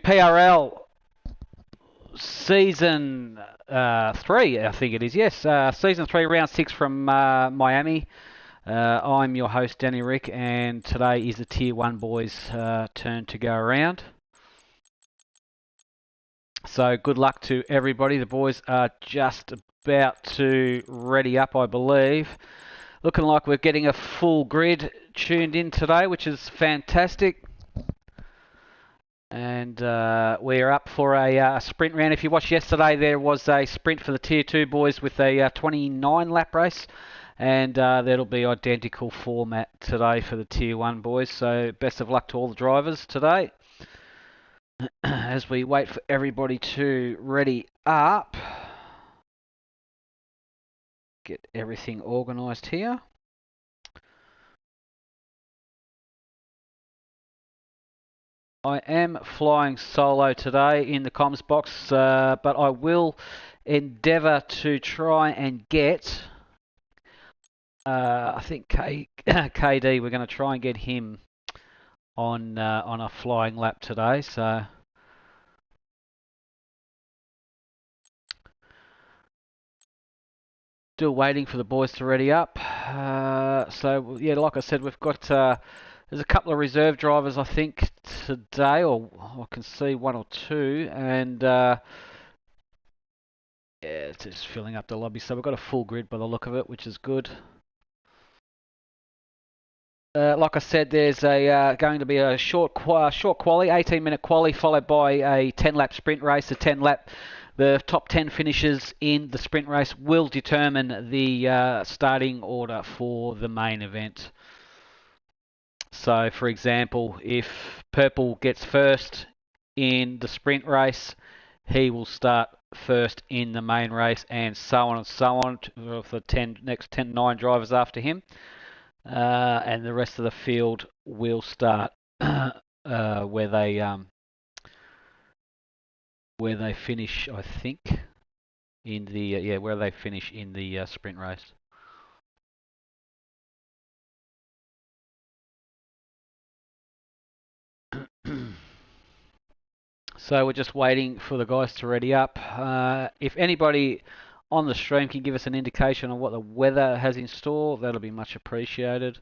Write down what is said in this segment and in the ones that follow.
PRL Season 3, I think it is, yes. Season 3, Round 6 from Miami. I'm your host, Danny Rick, and today is the Tier 1 boys' turn to go around. So good luck to everybody. The boys are just about to ready up, I believe. Looking like we're getting a full grid tuned in today, which is fantastic. And we're up for a sprint round. If you watched yesterday, there was a sprint for the Tier 2 boys with a 29 lap race. And that'll be identical format today for the Tier 1 boys. So best of luck to all the drivers today. As we wait for everybody to ready up. Get everything organised here. I am flying solo today in the comms box, but I will endeavour to try and get, I think KD, we're going to try and get him on a flying lap today. So still waiting for the boys to ready up. So yeah, like I said, we've got there's a couple of reserve drivers I think today, or I can see one or two, and yeah, it's just filling up the lobby. So we've got a full grid by the look of it, which is good. Like I said, there's going to be a short quali, 18-minute quali, followed by a 10-lap sprint race. The top 10 finishes in the sprint race will determine the starting order for the main event. So, for example, if Purple gets first in the sprint race, he will start first in the main race, and so on for the next 9 drivers after him. And the rest of the field will start where they finish, I think, in the where they finish in the sprint race. So we're just waiting for the guys to ready up. If anybody on the stream can give us an indication on what the weather has in store, that'll be much appreciated.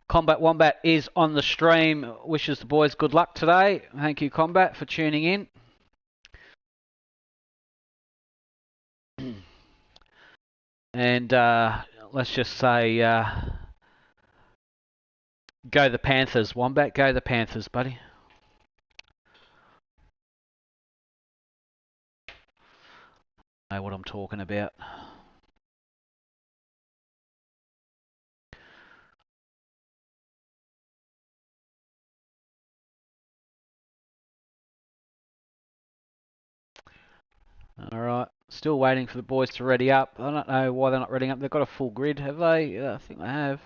Combat Wombat is on the stream. Wishes the boys good luck today. Thank you, Combat, for tuning in. And let's just say, go the Panthers, Wombat. Go the Panthers, buddy. I know what I'm talking about. All right. Still waiting for the boys to ready up. I don't know why they're not readying up. They've got a full grid, have they? Yeah, I think they have.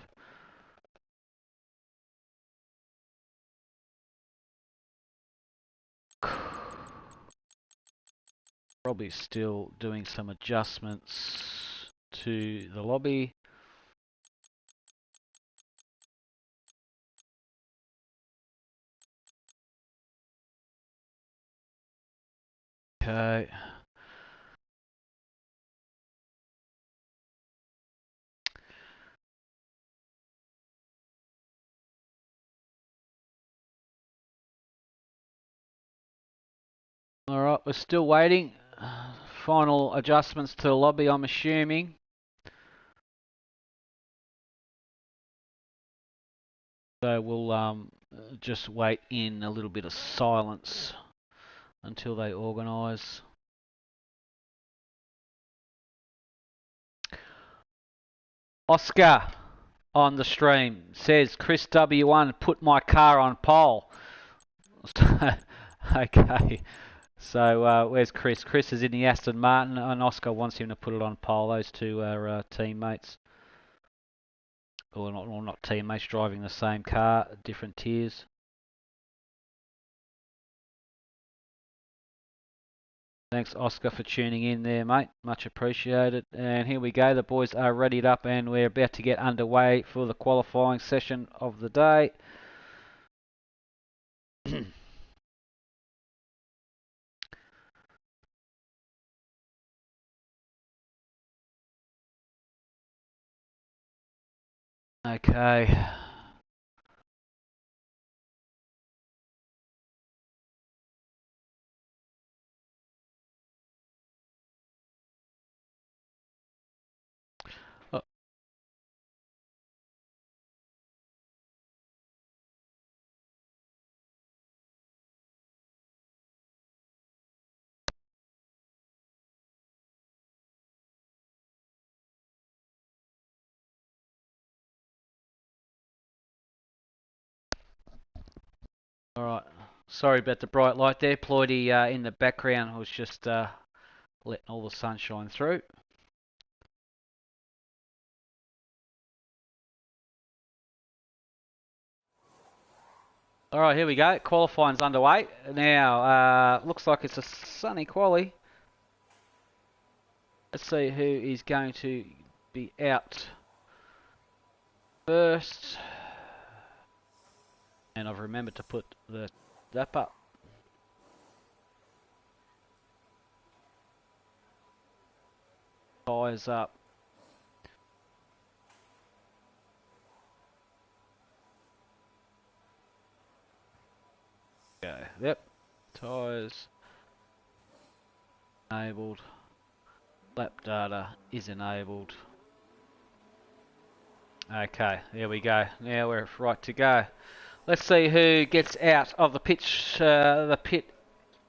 Probably still doing some adjustments to the lobby. Okay. All right, we're still waiting. Final adjustments to the lobby, I'm assuming. So we'll just wait in a little bit of silence until they organise. Oscar on the stream says, Chris W1, put my car on pole. Okay. So where's Chris? Chris is in the Aston Martin, and Oscar wants him to put it on pole. Those two are teammates. Or not teammates, driving the same car, different tiers. Thanks, Oscar, for tuning in there, mate. Much appreciated. And here we go. The boys are readied up and we're about to get underway for the qualifying session of the day. Okay. Oh. All right. Sorry about the bright light there. Ploidy in the background was just letting all the sunshine through. All right, here we go. Qualifying's underway. Now, looks like it's a sunny quali. Let's see who is going to be out first. And I've remembered to put the zap up. Tyres up. Okay, yep. Tyres enabled. Lap data is enabled. Okay, there we go. Now we're right to go. Let's see who gets out of the pit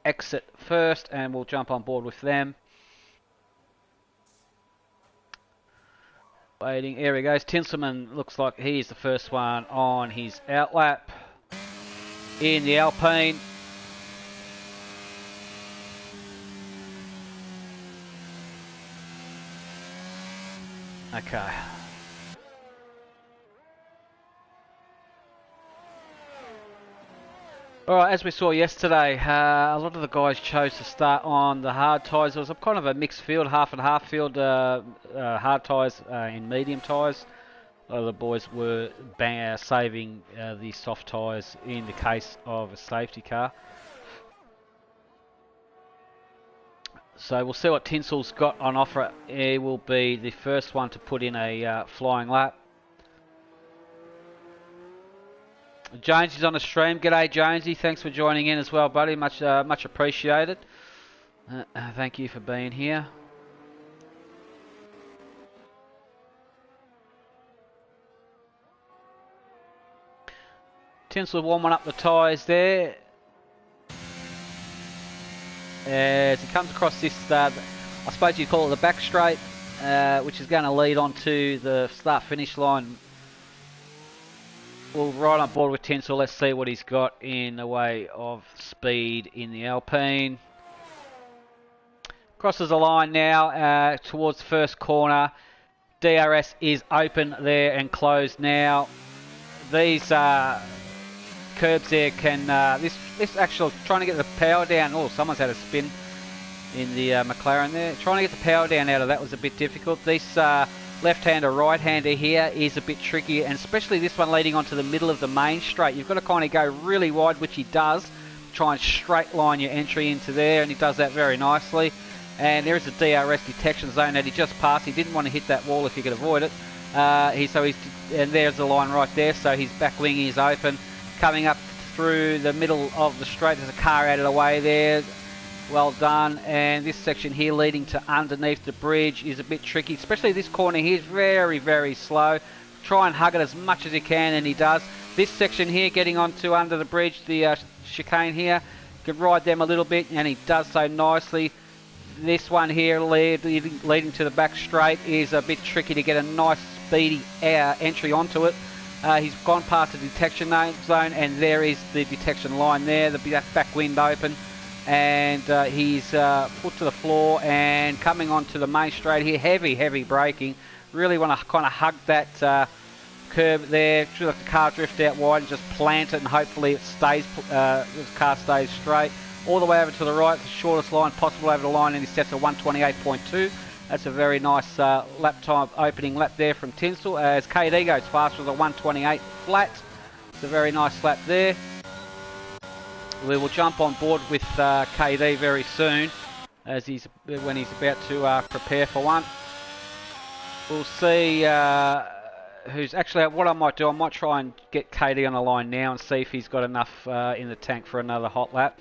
exit first, and we'll jump on board with them. Waiting. Here he goes. Tinselman looks like he's the first one on his outlap in the Alpine. Okay. Alright, as we saw yesterday, a lot of the guys chose to start on the hard tyres. It was a kind of a mixed field, half and half field, hard tyres and medium tyres. A lot of the boys were saving the soft tyres in the case of a safety car. So we'll see what Tinsel's got on offer. He will be the first one to put in a flying lap. Jones is on the stream. G'day, Jonesy. Thanks for joining in as well, buddy. Much appreciated. Thank you for being here. Tinsel warming up the tyres there. As he comes across this, I suppose you'd call it the back straight, which is going to lead on to the start-finish line. We'll ride on board with Tinsel. Let's see what he's got in the way of speed in the Alpine. Crosses the line now towards the first corner. DRS is open there and closed now. These curbs there can... this actual... Trying to get the power down... Oh, someone's had a spin in the McLaren there. Trying to get the power down out of that was a bit difficult. This left-hander, right-hander here is a bit tricky, and especially this one leading onto the middle of the main straight. You've got to kind of go really wide, which he does. Try and straight line your entry into there, and he does that very nicely. And there is a DRS detection zone that he just passed. He didn't want to hit that wall if he could avoid it. And there's the line right there, so his back wing is open. Coming up through the middle of the straight, there's a car out of the way there. Well done. And this section here leading to underneath the bridge is a bit tricky, especially this corner here is very, very slow. Try and hug it as much as you can, and he does. This section here getting onto under the bridge, the chicane here, you can ride them a little bit, and he does so nicely. This one here leading to the back straight is a bit tricky to get a nice speedy entry onto it. He's gone past the detection zone, and there is the detection line there, the back wind open. And he's foot to the floor and coming onto the main straight here. Heavy braking. Really want to kind of hug that curb there. Let the car drift out wide and just plant it, and hopefully it stays. The car stays straight. all the way over to the right, the shortest line possible over the line, and he sets a 128.2. That's a very nice lap time, opening lap there from Tinsel, as KD goes fast with a 128 flat. It's a very nice lap there. We will jump on board with KD very soon, as when he's about to prepare for one. We'll see who's actually. What I might do, I might try and get KD on the line now and see if he's got enough in the tank for another hot lap.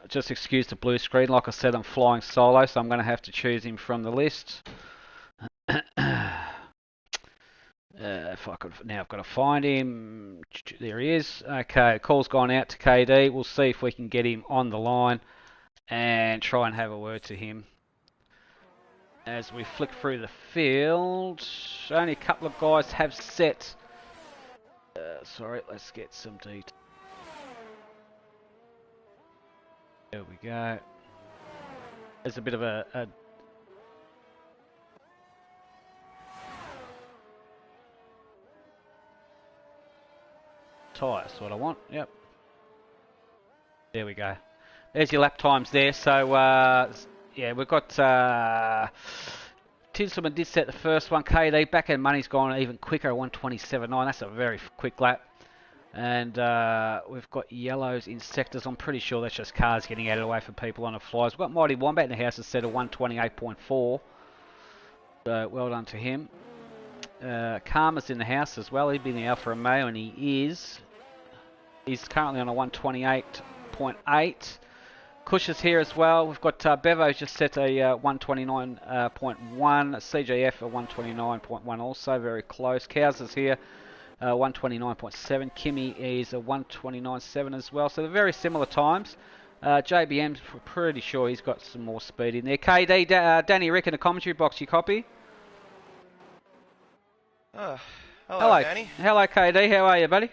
Just excuse the blue screen. Like I said, I'm flying solo, so I'm going to have to choose him from the list. If I could, now I've got to find him. There he is. Okay, call's gone out to KD. We'll see if we can get him on the line and try and have a word to him. As we flick through the field, only a couple of guys have set. Sorry, let's get some detail. There we go. There's a bit of a tyre, that's what I want. Yep. There we go. There's your lap times there. So yeah, we've got Tinselman did set the first one. KD back end money's gone even quicker at 127.9. That's a very quick lap. And we've got yellows in sectors. I'm pretty sure that's just cars getting out of the way for people on the flies. We've got Mighty Wombat in the house, has set a 128.4. So well done to him. Karma's in the house as well. He'd been the Alpha Romeo, and he's currently on a 128.8. Kush is here as well. We've got Bevo's just set a 129.1. CGF a 129.1 also, very close. Cows is here, 129.7. Kimmy is a 129.7 as well. So they're very similar times. JBM's pretty sure he's got some more speed in there. KD, Danny Rick in the commentary box, you copy? Hello, Danny. Hello, KD. How are you, buddy?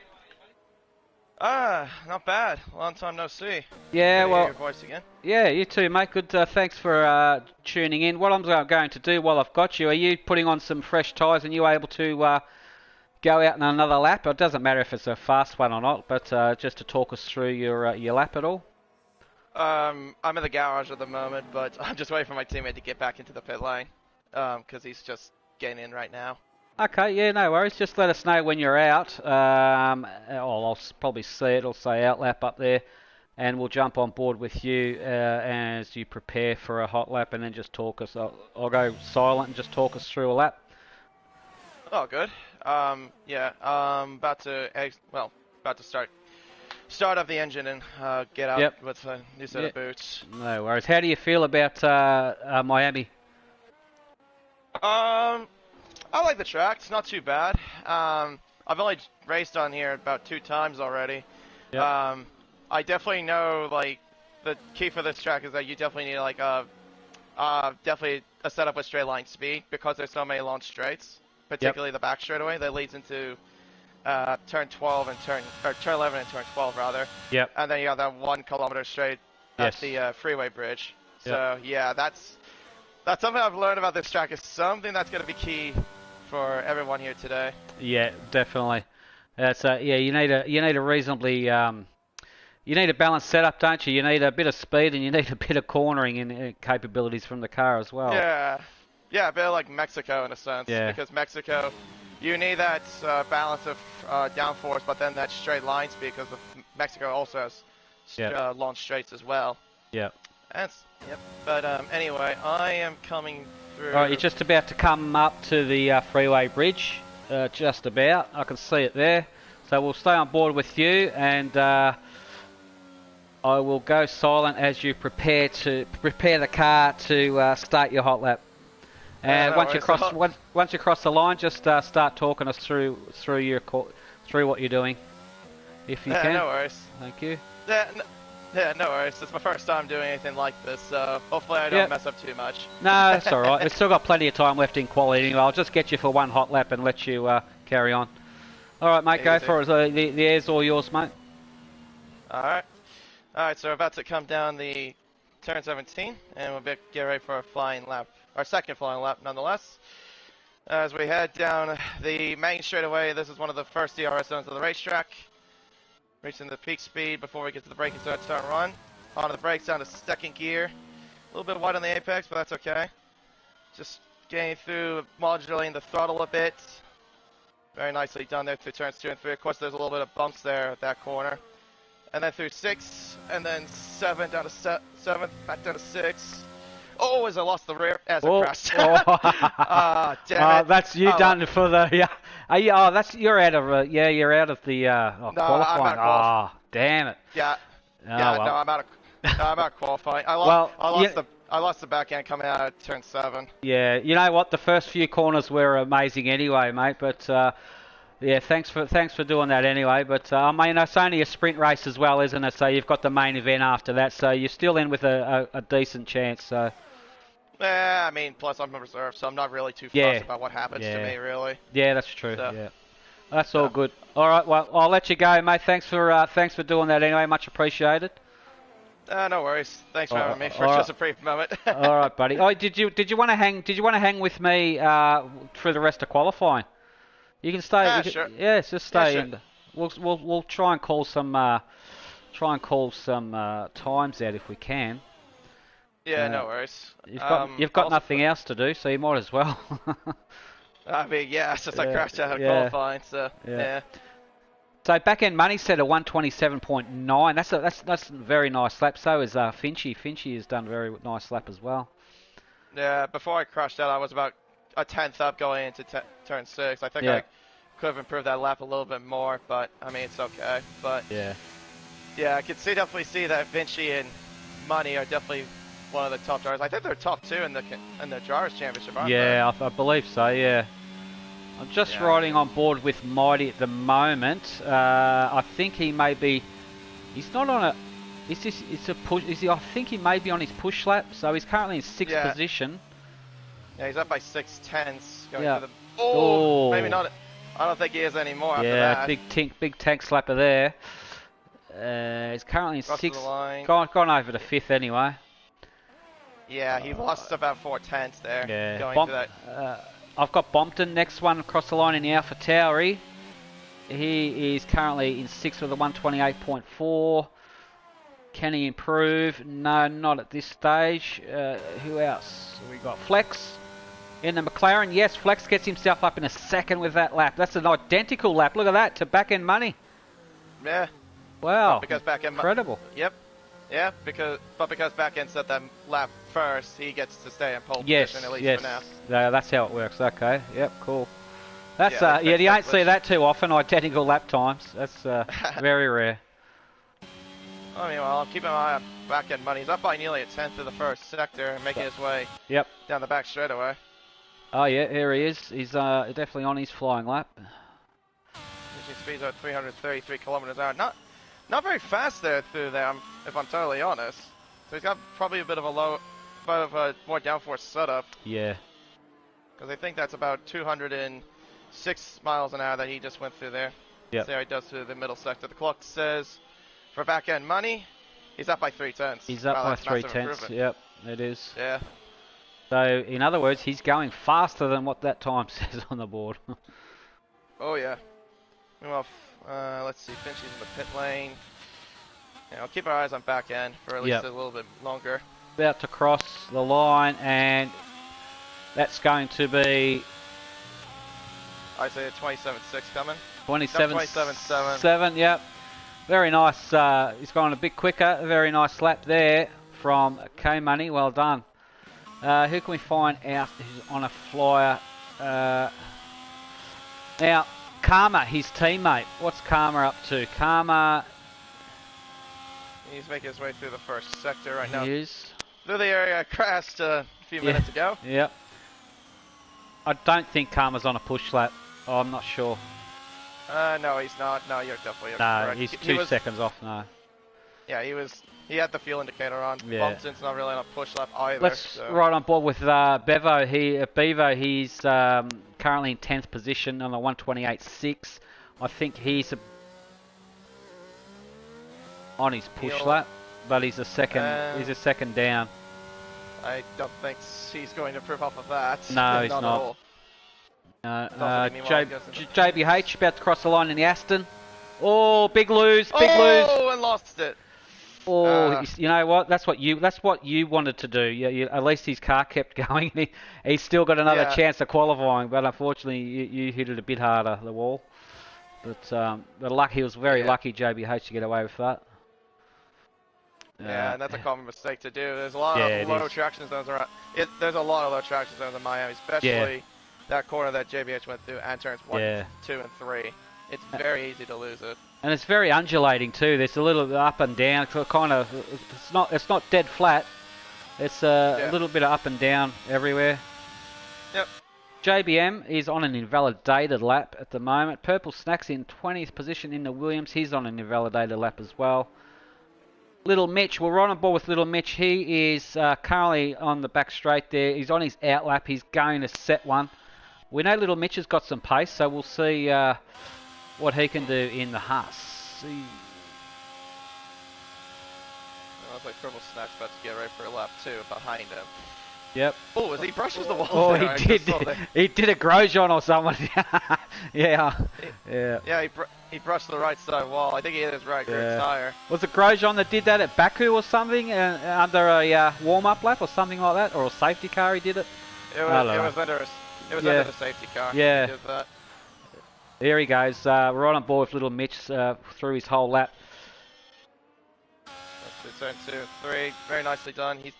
Not bad. Long time no see. Yeah, well. Hear your voice again. Yeah, you too, mate. Good. Thanks for tuning in. What I'm going to do while I've got you, are you putting on some fresh tyres and you able to go out in another lap? It doesn't matter if it's a fast one or not, but just to talk us through your lap at all. I'm in the garage at the moment, but I'm just waiting for my teammate to get back into the pit lane, because he's just getting in right now. Okay, yeah, no worries. Just let us know when you're out. I'll probably see it. It'll say out lap up there, and we'll jump on board with you as you prepare for a hot lap, and then just talk us. I'll go silent and just talk us through a lap. Oh, good. Yeah. About to start up the engine and get out with a new set of boots. No worries. How do you feel about Miami? I like the track. It's not too bad. I've only raced on here about 2 times already. Yep. I definitely know, like, the key for this track is that you definitely need, like, definitely a setup with straight line speed, because there's so many long straights, particularly the back straightaway that leads into turn 12 and turn 11 and turn 12 rather. Yep. And then you got that 1 kilometer straight at the freeway bridge. So yeah, that's something I've learned about this track. Is something that's going to be key for everyone here today. Yeah, definitely. That's yeah. You need a reasonably you need a balanced setup, don't you? You need a bit of speed and you need a bit of cornering and capabilities from the car as well. Yeah, a bit like Mexico in a sense. Yeah. Because Mexico, you need that balance of downforce, but then that straight line speed, because Mexico also has long straights as well. Yeah. But anyway, I am coming through. All right, you're just about to come up to the freeway bridge. Just about. I can see it there. So we'll stay on board with you, and I will go silent as you prepare the car to start your hot lap. And once you cross the line, just start talking us through what you're doing, if you can. No worries. Thank you. Yeah, no worries. It's my first time doing anything like this, so hopefully I don't mess up too much. No, that's all right. We've still got plenty of time left in quality anyway. I'll just get you for one hot lap and let you carry on. All right, mate, go for it. The air's all yours, mate. All right, so we're about to come down the turn 17, and we'll get ready for a flying lap. Our second flying lap, nonetheless. As we head down the main straightaway, this is one of the first DRS zones of the racetrack. Reaching the peak speed before we get to the braking zone start run. On the brakes down to second gear. A little bit wide on the apex, but that's okay. Just getting through, modulating the throttle a bit. Very nicely done there through turns 2 and 3. Of course, there's a little bit of bumps there at that corner. And then through 6, and then 7 down to 7, back down to 6. Oh, as I lost the rear as I crashed. Damn it. That's you done for the you're out of you're out of the no, qualifying. I'm out Damn it. Yeah. Oh, Yeah, well. no, I'm out of qualifying. I lost the back end coming out of turn 7. Yeah, you know what? The first few corners were amazing anyway, mate. But yeah, thanks for doing that anyway. But I mean, it's only a sprint race as well, isn't it? So you've got the main event after that, so you're still in with a decent chance. So. Yeah, I mean, plus I'm a reserve, so I'm not really too fussed about what happens to me, really. Yeah, that's true. So, yeah, that's all good. All right, well, I'll let you go, mate. Thanks for doing that anyway. Much appreciated. No worries. Thanks for having me for just a brief moment. All right, buddy. Oh, did you want to hang with me for the rest of qualifying? You can stay. Sure. Yeah, just stay. Sure. And we'll try and call some times out if we can. Yeah, no worries. You've got nothing else to do, so you might as well. I mean, yeah, since I crashed out of qualifying, so yeah. So back end money set at 127.9. That's a very nice lap. So is Finchy. Finchy has done a very nice lap as well. Yeah, before I crashed out, I was about a tenth up going into turn 6. I think I could have improved that lap a little bit more, but I mean it's okay. But yeah, I could definitely see that Vinci and Money are definitely one of the top drivers. I think they're top 2 in the drivers championship, aren't they? Yeah, I believe so. Yeah. I'm just riding on board with Mighty at the moment. I think he may be. He's not on a. It's a push. I think he may be on his push lap. So he's currently in 6th position. Yeah, he's up by 6 tenths. Yeah. Maybe not. I don't think he is anymore after that. Yeah, big tank slapper there. He's currently in 6th. Gone over to 5th anyway. Yeah, he lost about 4 tenths there. Yeah. Going to that. I've got Bompton next one across the line in the Alpha Tauri. He is currently in 6th with a 128.4. Can he improve? No, not at this stage. Who else? We got Flex in the McLaren. Yes, Flex gets himself up in a 2nd with that lap. That's an identical lap. Look at that to back end money. Yeah. Wow. Because back end incredible. Yep. Yeah, because back end set that lap first, he gets to stay in pole position at least for now. Yeah, that's how it works. Okay. Yep. Cool. That's you don't see that too often. Identical lap times. That's very rare. I mean, well, I'm keeping an eye on back end money. He's up by nearly a tenth of the first sector and making his way down the back straightaway. Oh yeah, here he is. He's definitely on his flying lap. Pushing speeds at 333 kilometers an hour. Not very fast there through there, if I'm totally honest. So he's got probably a bit of a more downforce setup. Yeah. Because I think that's about 206 miles an hour that he just went through there. Yeah. See how he does through the middle sector. The clock says for back end money, he's up by 3 tenths. He's up by 3 tenths. Yep, it is. Yeah. So in other words, he's going faster than what that time says on the board. Oh yeah. Well, let's see. Finch is in the pit lane. Yeah, I'll keep our eyes on back end for at least a little bit longer. About to cross the line, and that's going to be. I say a 27.6 coming. 27.7. Yep. Very nice. He's gone a bit quicker. A very nice lap there from K Money. Well done. Who can we find out who's on a flyer? Now, Karma, his teammate. What's Karma up to? Karma. He's making his way through the first sector right now. He is. Through the area I crashed a few minutes ago. Yep. I don't think Karma's on a push lap. Oh, I'm not sure. No, he's not. No, you're definitely correct. He's 2 seconds off now. Yeah, he had the fuel indicator on. Yeah. Bumpton's not really on a push lap either. Let's ride on board with Bevo. He's currently in 10th position on the 128.6. I think he's on his push lap, but he's a second down. I don't think he's going to improve off of that. No, he's not. JBH about to cross the line in the Aston. Oh, big lose, big lose. Oh, and lost it. Oh, you know what? That's what you wanted to do. Yeah, at least his car kept going. He's still got another chance of qualifying, but unfortunately, you hit it a bit harder, the wall. But he was very lucky, JBH, to get away with that. Yeah, and that's a common mistake to do. There's a lot of low traction zones around. There's a lot of low traction zones in Miami, especially that corner that JBH went through, and turns 1, 2, and 3. It's very easy to lose it. And it's very undulating too. There's a little up and down, kind of. It's not dead flat. It's a little bit of up and down everywhere. Yep. JBM is on an invalidated lap at the moment. Purple Snack's in 20th position in the Williams. He's on an invalidated lap as well. Little Mitch, we're on board with Little Mitch. He is currently on the back straight there. He's on his out lap. He's going to set one. We know Little Mitch has got some pace, so we'll see what he can do in the Haas. Looks like Purple Snack's about to get ready for lap 2 behind him. Yep. Oh, as he brushes the wall. Oh, there, he did a Grosjean or someone. Yeah. Yeah, he brushed the right side wall. I think he hit his right rear tire. Was it Grosjean that did that at Baku or something under a warm-up lap or something like that, or a safety car? He did it. It was under the safety car. Yeah. He did that. There he goes. We're right on board with Little Mitch through his whole lap. That's turn 2, 3. Very nicely done. He's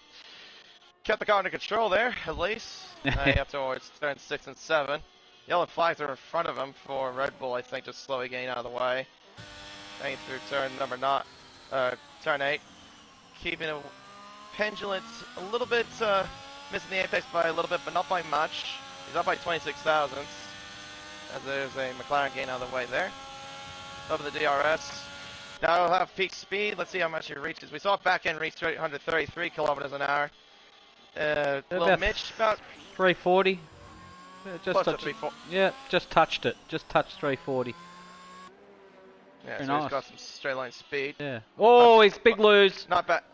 kept the car under control there, at least. Up towards turn 6 and 7. Yellow flags are in front of him for Red Bull, I think, just slowly getting out of the way. Going through turn 8. Keeping a pendulant a little bit, missing the apex by a little bit, but not by much. He's up by 26 thousandths. As there's a McLaren gain out of the way there. Over the DRS. Now he'll have peak speed. Let's see how much he reaches. We saw back end reach 133 kilometers an hour. Little Mitch about 340. Just touched 340. Yeah, just touched it. Just touched 340. Yeah, so nice. He's got some straight line speed. Yeah. Oh, he's big lose. Not back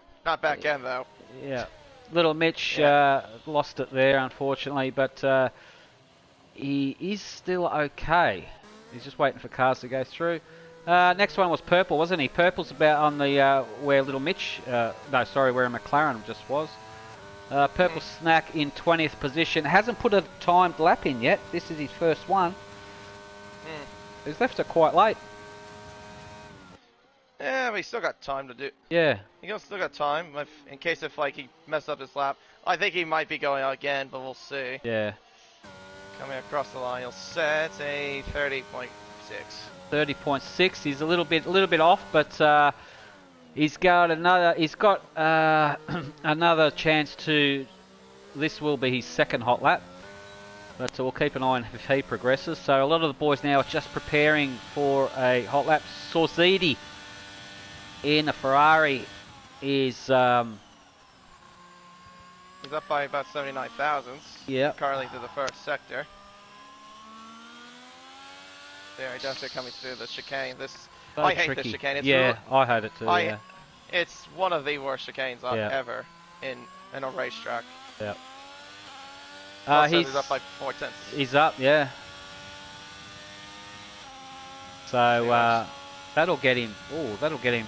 end though. Yeah. Little Mitch lost it there, unfortunately, but he is still okay. He's just waiting for cars to go through. Next one was Purple, wasn't he? Purple's about on the where Little Mitch, where a McLaren just was. Purple Snack in 20th position. Hasn't put a timed lap in yet. This is his first one. He's left it quite late. Yeah, but he's still got time to do. Yeah. He's still got time in case if he messed up his lap. I think he might be going out again, but we'll see. Yeah. Coming across the line, he'll set a 30.6. 30.6. He's a little bit off, but he's got another chance to. This will be his second hot lap, but we'll keep an eye on if he progresses. So a lot of the boys now are just preparing for a hot lap. Sorzidi in a Ferrari is he's up by about 79 thousandths. Yeah. Currently through the first sector. There, he does it coming through the chicane. I hate this chicane. It's I hate it too. It's one of the worst chicanes ever in a racetrack. Yeah. He's up by 4 tenths. He's up, yeah. So that'll get him. Oh, that'll get him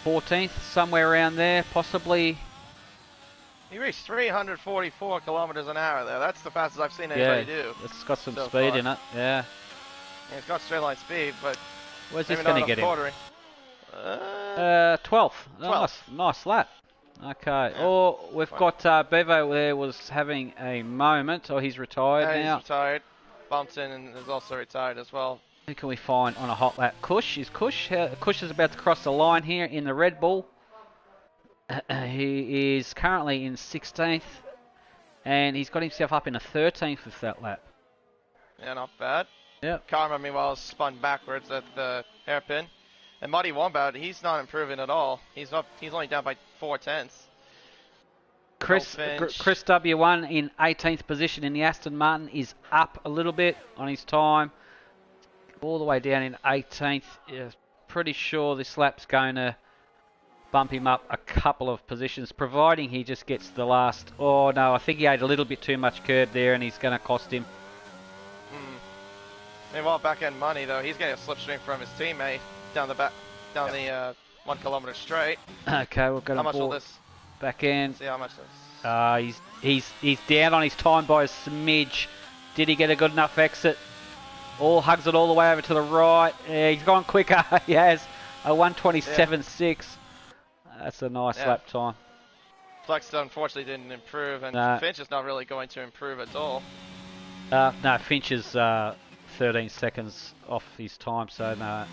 14th, somewhere around there, possibly. He reached 344 kilometers an hour there. That's the fastest I've seen anybody do. It's got some speed in it, yeah. It's got straight line speed, but where's this going to get him? 12th. Nice lap. Okay. Yeah. Oh, we've got Bevo there was having a moment. Oh, he's retired now. He's retired. Bumpton is also retired as well. Who can we find on a hot lap? Kush. Kush is about to cross the line here in the Red Bull. He is currently in 16th, and he's got himself up in a 13th with that lap. Yeah, not bad. Yep. Karma, meanwhile, spun backwards at the hairpin. And Muddy Wombat, he's not improving at all. He's only down by 4 tenths. Chris W1 in 18th position in the Aston Martin is up a little bit on his time. All the way down in 18th. Yeah, pretty sure this lap's going to bump him up a couple of positions, providing he just gets the last. Oh no, I think he ate a little bit too much curd there, and he's going to cost him. Meanwhile, back end Money though, he's getting a slipstream from his teammate down the 1 kilometer straight. Okay, we're going How to much will board this? back in. See how much this. He's down on his time by a smidge. Did he get a good enough exit? All hugs it all the way over to the right. Yeah, he's gone quicker. He has a 1:27.6. That's a nice lap time. Flex unfortunately didn't improve, and Finch is not really going to improve at all. No, Finch is 13 seconds off his time, so no.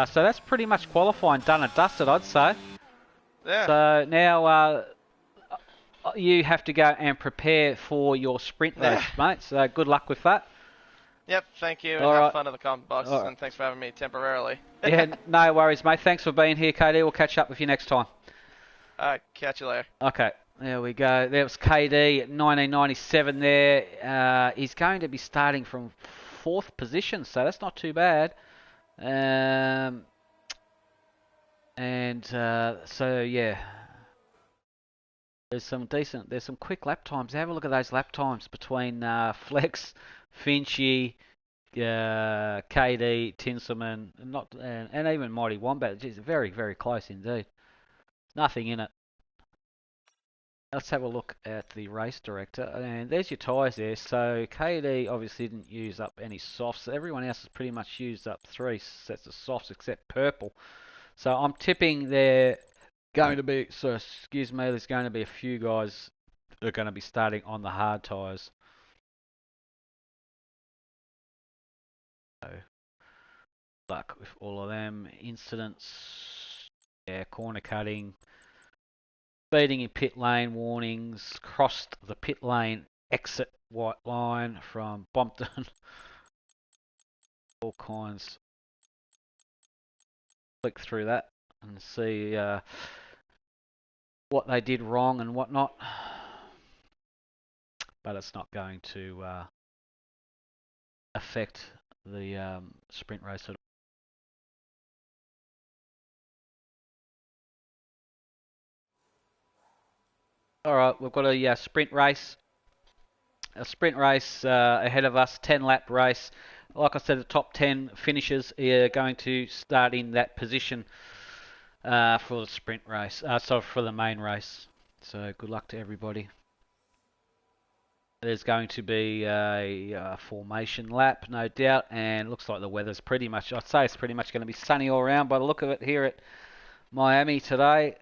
So that's pretty much qualifying done and dusted, I'd say. Yeah. So now you have to go and prepare for your sprint race, mate. So good luck with that. Yep, thank you, and All have right. fun in the comment box, and thanks for having me temporarily. Yeah, no worries, mate. Thanks for being here, KD. We'll catch up with you next time. Alright, catch you later. Okay, there we go. There was KD at 1997 there. He's going to be starting from 4th position, so that's not too bad. So yeah, there's some quick lap times. Have a look at those lap times between Flex, Finchy, KD, Tinselman, and even Mighty Wombat. It's very, very close indeed. Nothing in it. Let's have a look at the race director, and there's your tyres there. So KD obviously didn't use up any softs. Everyone else has pretty much used up 3 sets of softs except purple. So I'm tipping there's going to be a few guys that are going to be starting on the hard tyres. So luck with all of them. Incidents, corner cutting, speeding in pit lane warnings, crossed the pit lane exit white line from Bompton. All kinds. Click through that and see what they did wrong and what not. But it's not going to affect the sprint race at all. Alright, we've got a sprint race. A sprint race ahead of us, 10-lap race. Like I said, the top 10 finishers are going to start in that position for the sprint race. For the main race. So good luck to everybody. There's going to be a formation lap, no doubt, and looks like the weather's I'd say it's pretty much going to be sunny all around by the look of it here at Miami today.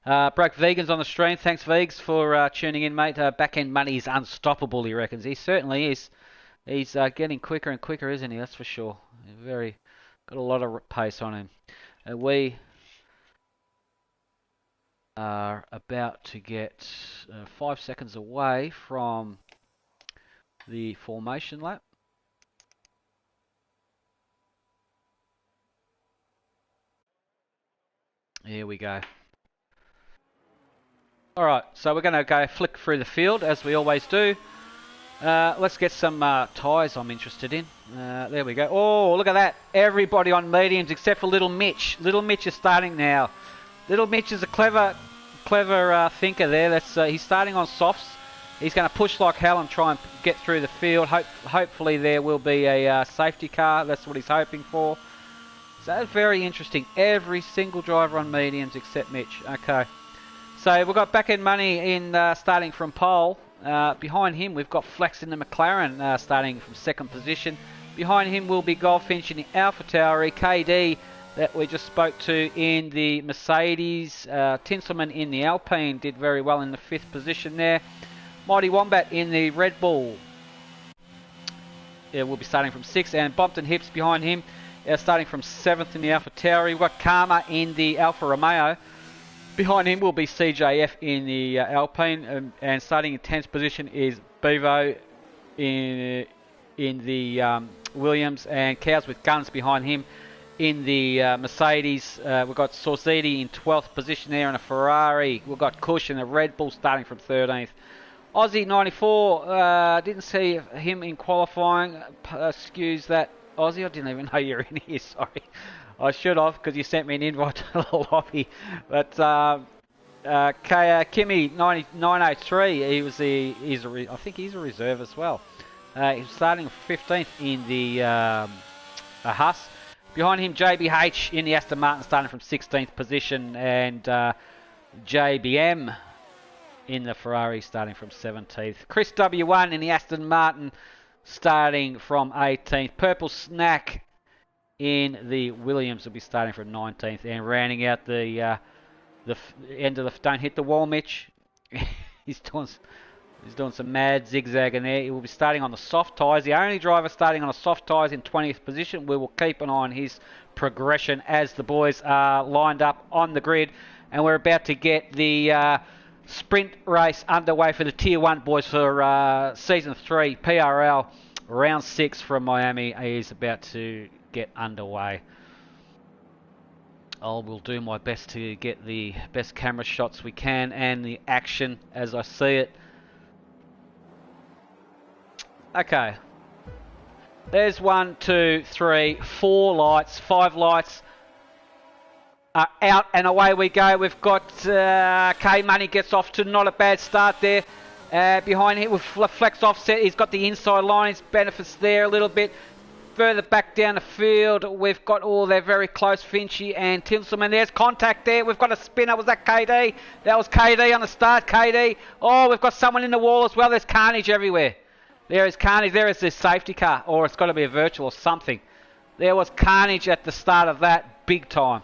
Broke Vegans on the stream. Thanks, Vegs, for tuning in, mate. Back-end money is unstoppable, he reckons. He certainly is. He's getting quicker and quicker, isn't he? That's for sure. Got a lot of pace on him. We are about to get 5 seconds away from the formation lap. Here we go. Alright, so we're going to go flick through the field as we always do. Let's get some tyres I'm interested in. There we go. Oh, look at that. Everybody on mediums except for Little Mitch. Little Mitch is starting now. Little Mitch is a clever thinker there. He's starting on softs. He's going to push like hell and try and get through the field. Hopefully there will be a safety car. That's what he's hoping for. So that's very interesting. Every single driver on mediums except Mitch. Okay. So we've got back-end money in starting from pole. Behind him, we've got Flex in the McLaren starting from 2nd position. Behind him will be Goldfinch in the AlphaTauri, KD that we just spoke to in the Mercedes. Tinselman in the Alpine did very well in the 5th position there. Mighty Wombat in the Red Bull. Will be starting from 6th, and Bompton Hips behind him starting from 7th in the AlphaTauri. We've got Karma in the Alfa Romeo. Behind him will be CJF in the Alpine, and starting in 10th position is Bevo in the Williams, and Cows with Guns behind him in the Mercedes. We've got Sorzidi in 12th position there in a Ferrari. We've got Cush in the Red Bull starting from 13th. Aussie 94, didn't see him in qualifying. Excuse that, Aussie, I didn't even know you were in here, sorry. I should have, because you sent me an invite to the lobby. But Kimmy 903, I think he's a reserve as well. He's starting 15th in the Haas. Behind him, JBH in the Aston Martin starting from 16th position, and JBM in the Ferrari starting from 17th. Chris W1 in the Aston Martin starting from 18th. Purple Snack in the Williams will be starting from 19th, and rounding out the end of the don't hit the wall, Mitch. He's doing some mad zigzagging there. He will be starting on the soft tyres. The only driver starting on the soft tyres in 20th position. We will keep an eye on his progression as the boys are lined up on the grid, and we're about to get the sprint race underway for the Tier 1 boys for Season 3 PRL. Round 6 from Miami is about to get underway. I will do my best to get the best camera shots we can and the action as I see it. Okay. There's 1, 2, 3, 4 lights, 5 lights. Out and away we go. We've got K Money gets off to not a bad start there. Behind him with flex offset, he's got the inside line. His benefits there a little bit. Further back down the field, we've got all they're very close, Finchy and Tinselman. There's contact there. We've got a spinner. Was that KD? That was KD on the start. KD. Oh, we've got someone in the wall as well. There's carnage everywhere. There is carnage. There is this safety car, or it's got to be a virtual or something. There was carnage at the start of that, big time.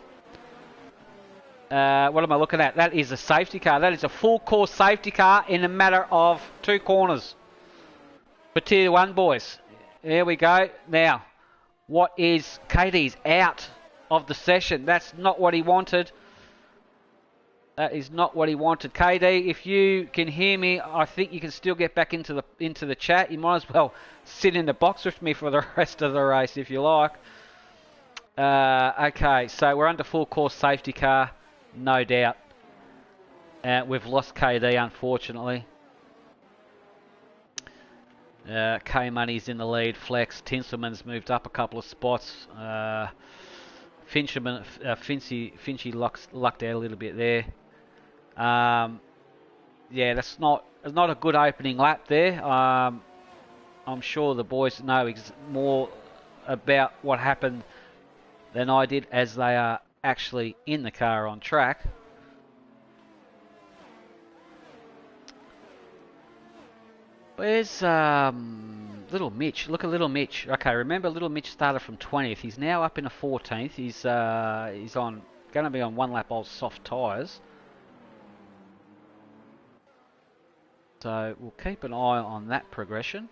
What am I looking at? That is a safety car. That is a full course safety car in a matter of 2 corners. For Tier 1 boys. There we go. Now, what is KD's out of the session? That's not what he wanted. That is not what he wanted. KD, if you can hear me, I think you can still get back into the chat. You might as well sit in the box with me for the rest of the race if you like. Okay, so we're under full course safety car, no doubt. We've lost KD, unfortunately. K Money's in the lead. Flex. Tinselman's moved up a couple of spots. Finchy lucked out a little bit there. Yeah, that's not a good opening lap there. I'm sure the boys know more about what happened than I did, as they are actually in the car on track. Where's Little Mitch? Look at Little Mitch. Okay, remember Little Mitch started from 20th. He's now up in a 14th. He's going to be on 1 lap old soft tyres. So we'll keep an eye on that progression,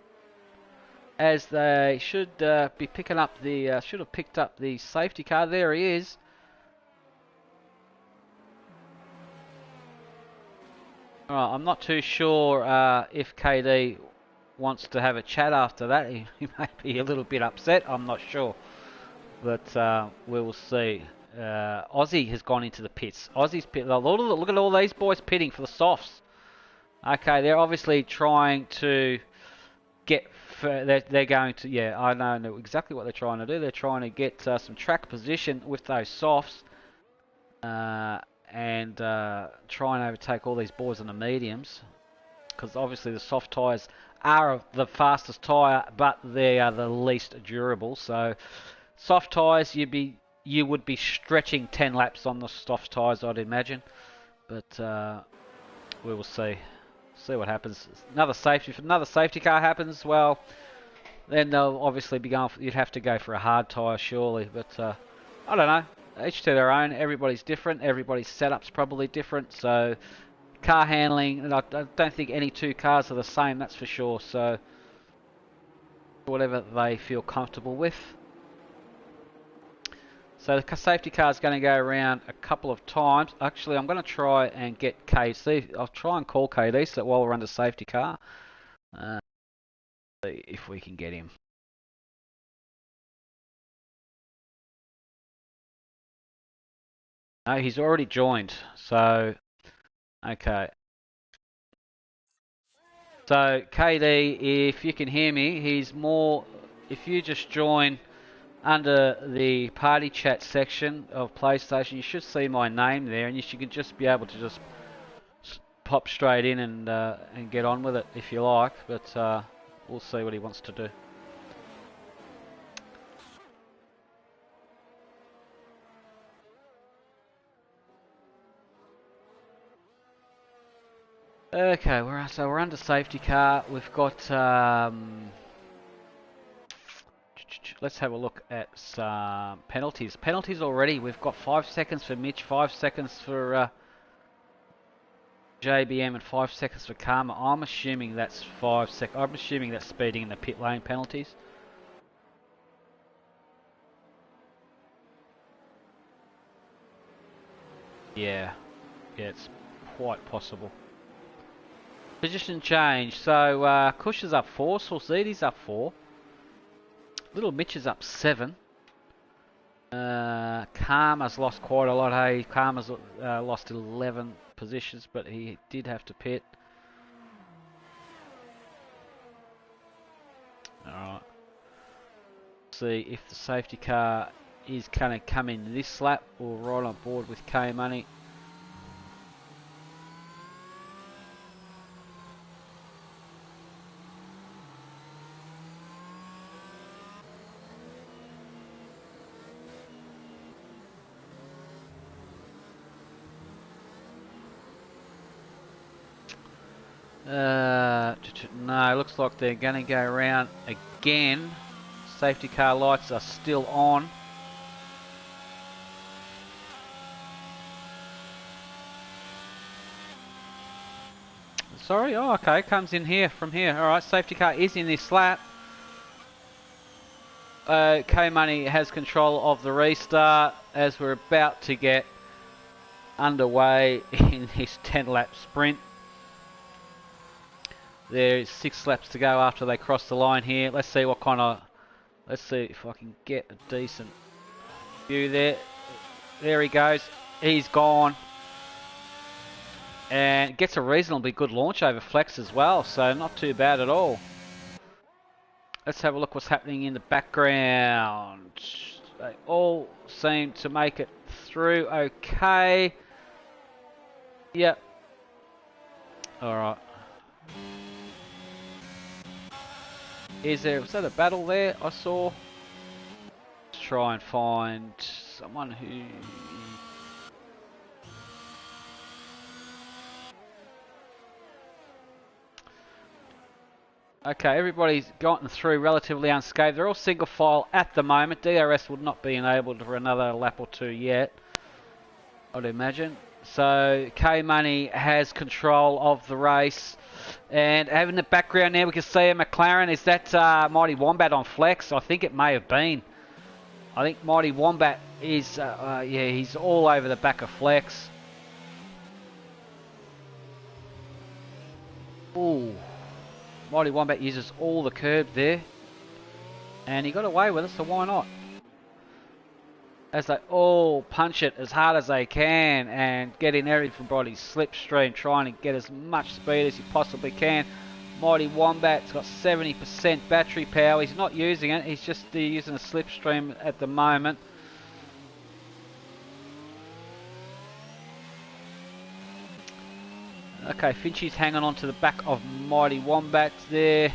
as they should be picking up the should have picked up the safety car. There he is. Alright, I'm not too sure if KD wants to have a chat after that. He may be a little bit upset, I'm not sure. But we will see. Aussie has gone into the pits. Aussie's pit. Look at all these boys pitting for the softs. Okay, they're obviously trying to get... They're going to... Yeah, I know exactly what they're trying to do. They're trying to get some track position with those softs. And try and overtake all these boys on the mediums, because obviously the soft tyres are the fastest tyre, but they are the least durable. So soft tyres, you would be stretching 10 laps on the soft tyres, I'd imagine. But we will see what happens. If another safety car happens, well, then they'll obviously be going. You'd have to go for a hard tyre, surely. But I don't know. Each to their own. Everybody's different. Everybody's setup's probably different. So car handling, and I don't think any 2 cars are the same, that's for sure. So whatever they feel comfortable with. So the safety car is going to go around a couple of times. Actually, I'm going to try and get KC. I'll try and call KD so while we're under safety car. See if we can get him. No, he's already joined. So, okay. So, KD, if you can hear me, if you just join under the party chat section of PlayStation, you should see my name there, and you should just be able to just pop straight in and get on with it if you like, but we'll see what he wants to do. Okay, we're under safety car. We've got. Let's have a look at some penalties. Penalties already. We've got 5 seconds for Mitch, 5 seconds for JBM, and 5 seconds for Karma. I'm assuming that's 5 seconds. I'm assuming that's speeding in the pit lane penalties. Yeah, it's quite possible. Position change. So Kush is up 4, Sorsidi's up 4, Little Mitch is up 7. Karma's lost quite a lot. Hey, Karma's lost 11 positions, but he did have to pit. Alright. See if the safety car is going to come in this lap or right on board with K Money. No, looks like they're going to go around again. Safety car lights are still on. Sorry, oh okay, comes in here from here. Alright, safety car is in this lap. K Money has control of the restart as we're about to get underway in this 10 lap sprint. There's 6 laps to go after they cross the line here. Let's see what kind of... Let's see if I can get a decent view there. There he goes. He's gone. And gets a reasonably good launch over flex as well, so not too bad at all. Let's have a look what's happening in the background. They all seem to make it through okay. Yep. Alright. Was that a battle there I saw? Let's try and find someone who... Okay, everybody's gotten through relatively unscathed. They're all single file at the moment. DRS would not be enabled for another lap or 2 yet, I'd imagine. So K Money has control of the race. And in the background now we can see a McLaren. Is that Mighty Wombat on flex? I think it may have been. I think Mighty Wombat is, yeah, he's all over the back of flex. Ooh. Mighty Wombat uses all the curb there. And he got away with it, so why not? As they all punch it as hard as they can and get in everybody's slipstream, trying to get as much speed as you possibly can. Mighty Wombat's got 70% battery power. He's not using it, he's just using a slipstream at the moment. Okay, Finchy's hanging on to the back of Mighty Wombat there.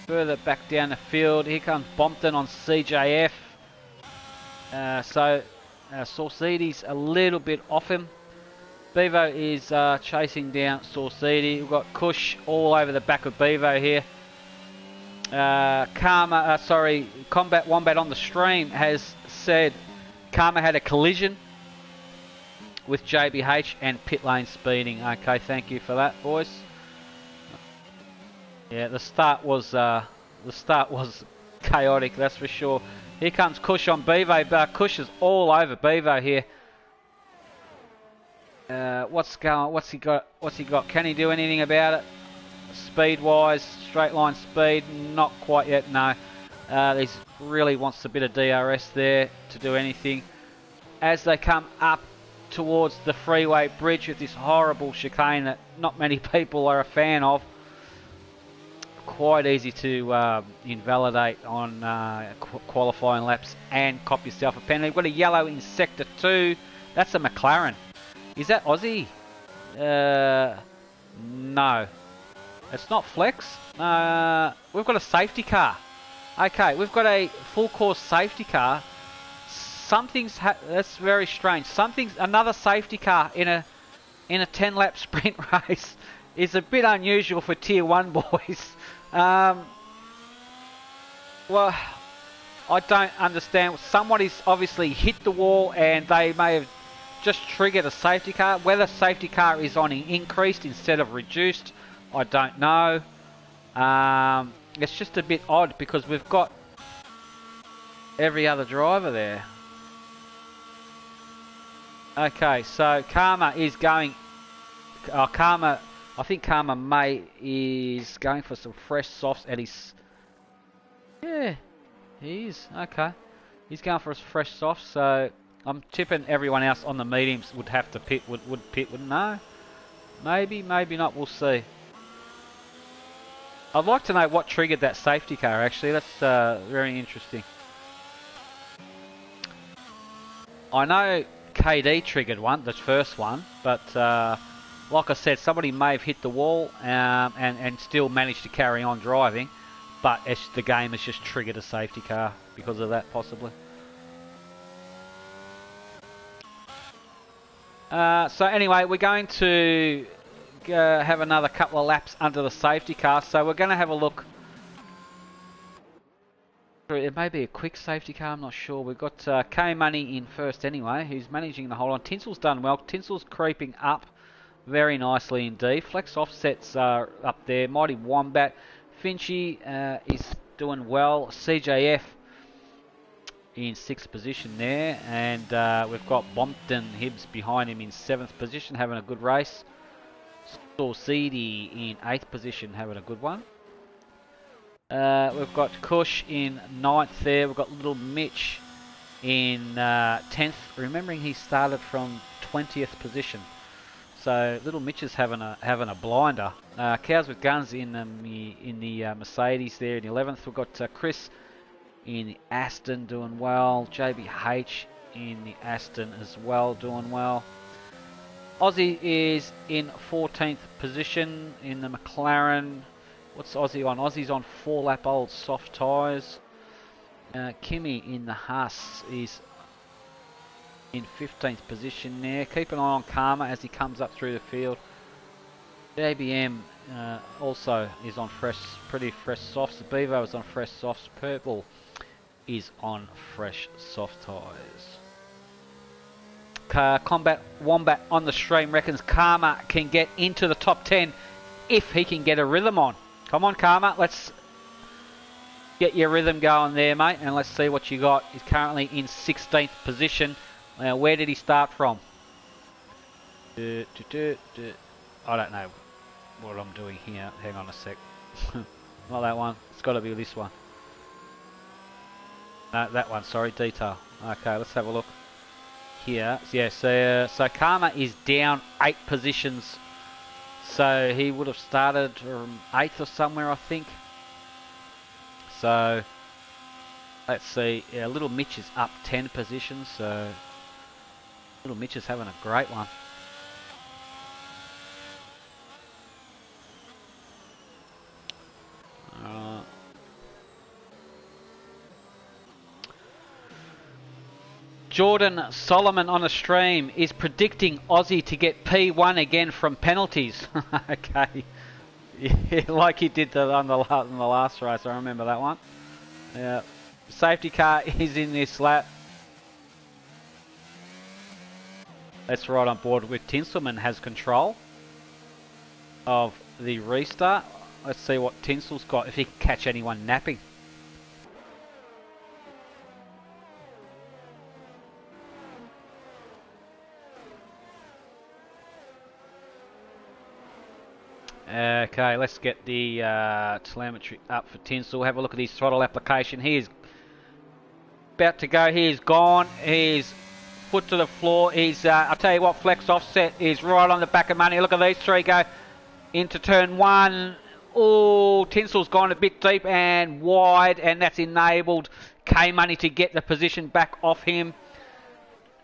Further back down the field, here comes Bompton on CJF. Sorsidi's a little bit off him. Bevo is chasing down Sorsidi. We've got Kush all over the back of Bevo here. Combat Wombat on the stream has said Karma had a collision with JBH and pit lane speeding. Okay, thank you for that, boys. Yeah, the start was chaotic, that's for sure. Here comes Kush on Bevo. Kush is all over Bevo here. What's he got? Can he do anything about it? Speed-wise, straight line speed, not quite yet. No. He really wants a bit of DRS there to do anything. As they come up towards the freeway bridge with this horrible chicane that not many people are a fan of. Quite easy to invalidate on qualifying laps and cop yourself a penalty. We've got a yellow in sector 2. That's a McLaren. Is that Aussie? No. It's not flex. We've got a safety car. Okay, we've got a full course safety car. That's very strange. Another safety car in in a 10-lap sprint race is a bit unusual for Tier 1 boys. Well, I don't understand. Somebody's obviously hit the wall and they may have just triggered a safety car. Whether safety car is on increased instead of reduced, I don't know. It's just a bit odd because we've got every other driver there. Okay, so Karma is going... Karma... I think Karma May is going for some fresh softs and he's... Yeah, he is. Okay. He's going for a fresh soft, so I'm tipping everyone else on the mediums would have to pit, would pit, wouldn't know. Maybe, maybe not, we'll see. I'd like to know what triggered that safety car actually, that's very interesting. I know KD triggered one, the first one, but like I said, somebody may have hit the wall and still managed to carry on driving, but the game has just triggered a safety car because of that possibly. So anyway, we're going to have another couple of laps under the safety car, so we're going to have a look. It may be a quick safety car, I'm not sure. We've got K Money in first anyway, who's managing the hold on. Tinsel's done well. Tinsel's creeping up very nicely indeed. Flex Offsets are up there. Mighty Wombat. Finchy is doing well. CJF in 6th position there. And we've got Bompton Hibbs behind him in 7th position, having a good race. Saucidi in 8th position, having a good one. We've got Kush in 9th there. We've got Little Mitch in 10th. Remembering he started from 20th position. So Little Mitch is having a blinder. Cows with Guns in the Mercedes there in 11th. We've got Chris in the Aston doing well. JBH in the Aston as well doing well. Aussie is in 14th position in the McLaren. What's Aussie on? Aussie's on 4-lap old soft tyres. Kimmy in the Haas is in 15th position there. Keep an eye on Karma as he comes up through the field. JBM also is on pretty fresh softs. The Bevo is on fresh softs. Purple is on fresh soft tyres. Combat Wombat on the stream reckons Karma can get into the top 10 if he can get a rhythm on. Come on, Karma, let's get your rhythm going there, mate, and let's see what you got. He's currently in 16th position. Where did he start from? I don't know what I'm doing here. Hang on a sec. Not that one. It's got to be this one. No, that one, sorry, detail. Okay, let's have a look here. Yeah, so Karma is down 8 positions. So he would have started 8th or somewhere, I think. So let's see. Yeah, Little Mitch is up 10 positions. So Little Mitch is having a great one. Jordan Solomon on a stream is predicting Aussie to get P1 again from penalties. Okay. Yeah, like he did on the last race, I remember that one. Yeah. Safety car is in this lap. That's right on board with Tinselman has control of the restart. Let's see what Tinsel's got, if he can catch anyone napping. Okay, let's get the telemetry up for Tinsel. Have a look at his throttle application. He is about to go. He is gone. He's foot to the floor. He's, I'll tell you what, Flex Offset is right on the back of money. Look at these three go into turn 1. Oh, Tinsel's gone a bit deep and wide, and that's enabled K-Money to get the position back off him.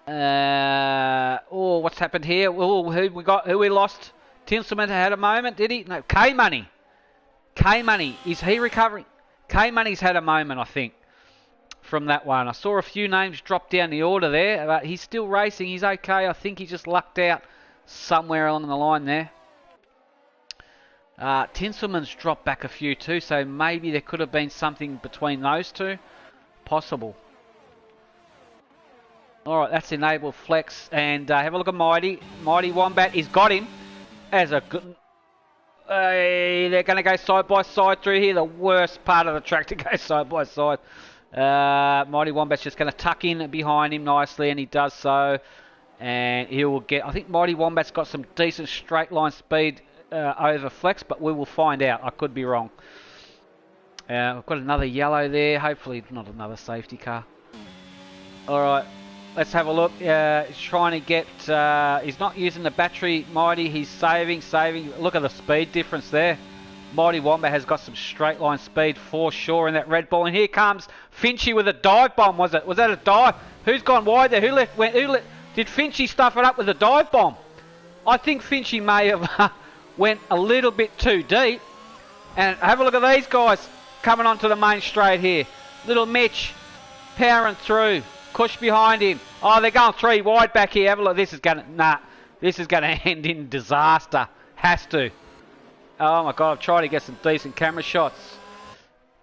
Oh, what's happened here? Oh, who we lost? Tinselman had a moment, did he? No, K-Money. K-Money, is he recovering? K-Money's had a moment, I think, from that one. I saw a few names drop down the order there, but he's still racing. He's okay. I think he just lucked out somewhere along the line there. Tinselman's dropped back a few too, so maybe there could have been something between those two. Possible. Alright, that's enabled Flex, and have a look at Mighty. Mighty Wombat, he's got him as a good... they're going to go side by side through here, the worst part of the track to go side by side. Mighty Wombat's just going to tuck in behind him nicely, and he does so. And he will get... I think Mighty Wombat's got some decent straight line speed over Flex, but we will find out. I could be wrong. We've got another yellow there. Hopefully not another safety car. Alright, let's have a look. He's trying to get... he's not using the battery, Mighty. He's saving. Look at the speed difference there. Mighty Wombat has got some straight line speed for sure in that Red Bull. And here comes Finchy with a dive bomb, was it? Was that a dive? Who's gone wide there? Who left? Did Finchy stuff it up with a dive bomb? I think Finchy may have went a little bit too deep. And have a look at these guys coming onto the main straight here. Little Mitch powering through. Kush behind him. Oh, they're going 3 wide back here. Have a look. This is going to end in disaster. Has to. Oh my God, I've tried to get some decent camera shots.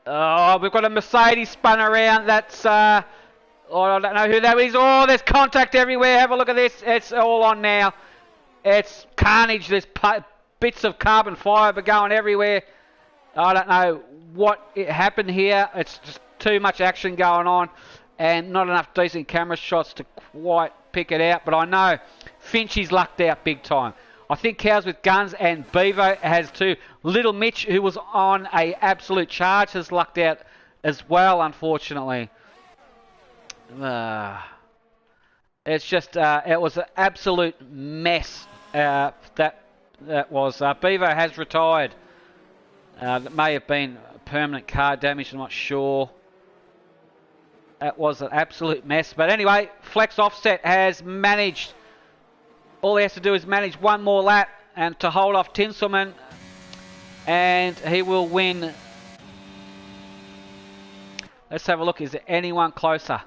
Oh, we've got a Mercedes spun around. That's, oh, I don't know who that is. Oh, there's contact everywhere. Have a look at this. It's all on now. It's carnage. There's bits of carbon fibre going everywhere. I don't know what happened here. It's just too much action going on and not enough decent camera shots to quite pick it out. But I know Finchy's lucked out big time. I think Cows with Guns and Bevo has too. Little Mitch, who was on a absolute charge, has lucked out as well, unfortunately. It's just, it was an absolute mess. That was. Bevo has retired. That may have been permanent car damage, I'm not sure. That was an absolute mess. But anyway, Flex Offset has managed... All he has to do is manage one more lap and to hold off Tinselman, and he will win. Let's have a look. Is there anyone closer?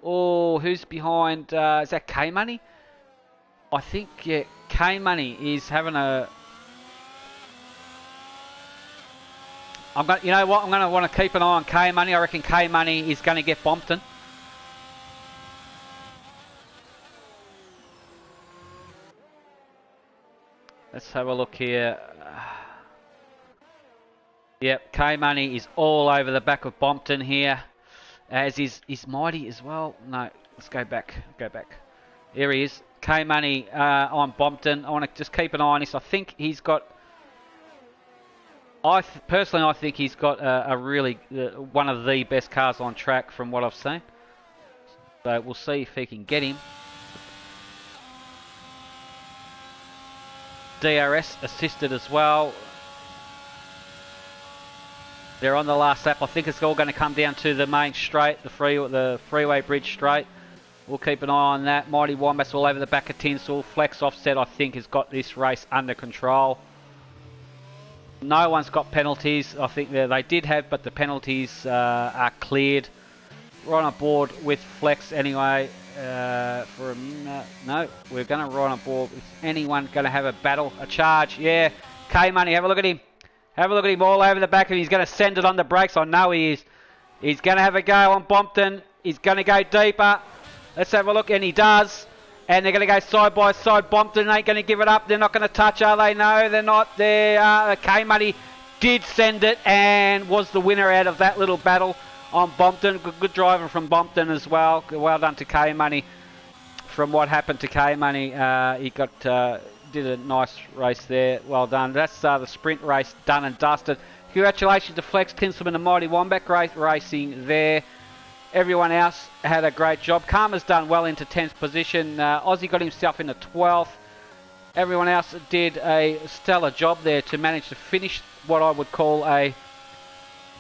Oh, who's behind? Is that K-Money? I think, yeah, K-Money is having a... you know what? I'm going to want to keep an eye on K-Money. I reckon K-Money is going to get Bompton. Let's have a look here. Yep, K-Money is all over the back of Bompton here. As is Mighty as well. No, let's go back. Here he is. K-Money on Bompton. I want to just keep an eye on this. I think he's got... Personally, I think he's got a really... one of the best cars on track from what I've seen. So we'll see if he can get him. DRS assisted as well. They're on the last lap. I think it's all going to come down to the main straight, the freeway bridge straight. We'll keep an eye on that. Mighty Wombat's all over the back of Tinsel. Flex Offset, I think, has got this race under control. No one's got penalties. I think they did have, but the penalties are cleared. We're on a board with Flex anyway. For a minute. No, we're going to ride on board. Is anyone going to have a battle, a charge? Yeah, K-Money, have a look at him. Have a look at him all over the back of him. He's going to send it on the brakes. I know he is. He's going to have a go on Bompton. He's going to go deeper. Let's have a look, and he does. And they're going to go side by side. Bompton ain't going to give it up. They're not going to touch, are they? No, they're not. K-Money did send it and was the winner out of that little battle on Bompton. Good driving from Bompton as well. Well done to K-Money. From what happened to K-Money, he did a nice race there. Well done. That's the sprint race done and dusted. Congratulations to Flex, Tinselman and Mighty Wombat. Great racing there. Everyone else had a great job. Karma's done well into 10th position. Aussie got himself into 12th. Everyone else did a stellar job there to manage to finish what I would call a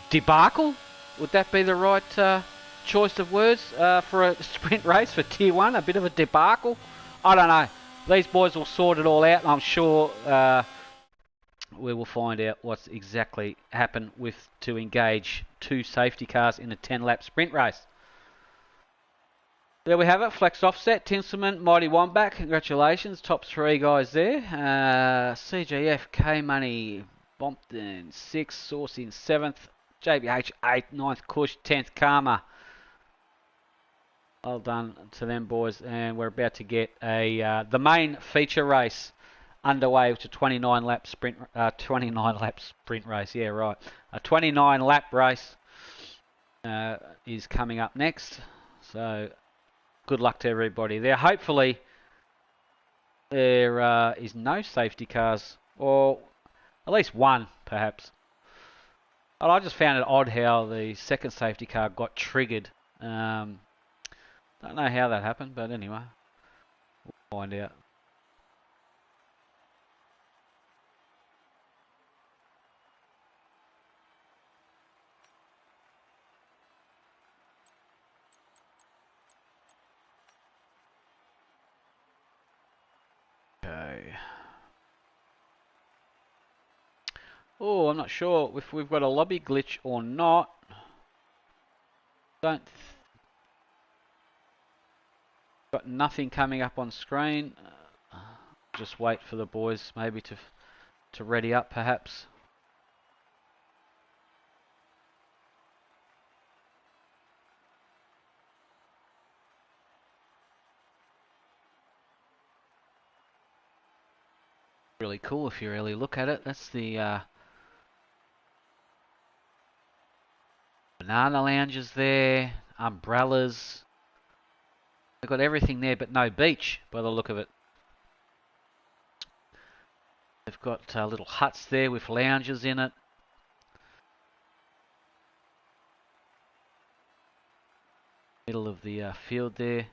debacle. Would that be the right choice of words for a sprint race for Tier 1? A bit of a debacle? I don't know. These boys will sort it all out, and I'm sure we will find out what's exactly happened to engage 2 safety cars in a 10-lap sprint race. There we have it. Flex Offset, Tinselman, Mighty Wombat. Congratulations. Top 3 guys there. CGF, K-Money, Bompton, 6th. Source in 7th. JBH, 8th. 9th, Kush, 10th, Karma. Well done to them boys. And we're about to get the main feature race underway, which is a 29 lap sprint race. Yeah, right. A 29 lap race is coming up next. So good luck to everybody there. Hopefully there is no safety cars, or at least one perhaps. But I just found it odd how the second safety car got triggered. Don't know how that happened, but anyway, we'll find out. Okay. Oh, I'm not sure if we've got a lobby glitch or not. Got nothing coming up on screen. Just wait for the boys maybe to ready up perhaps. Really cool if you really look at it. That's the banana lounges there, umbrellas. They've got everything there but no beach by the look of it. They've got little huts there with lounges in it. Middle of the field there.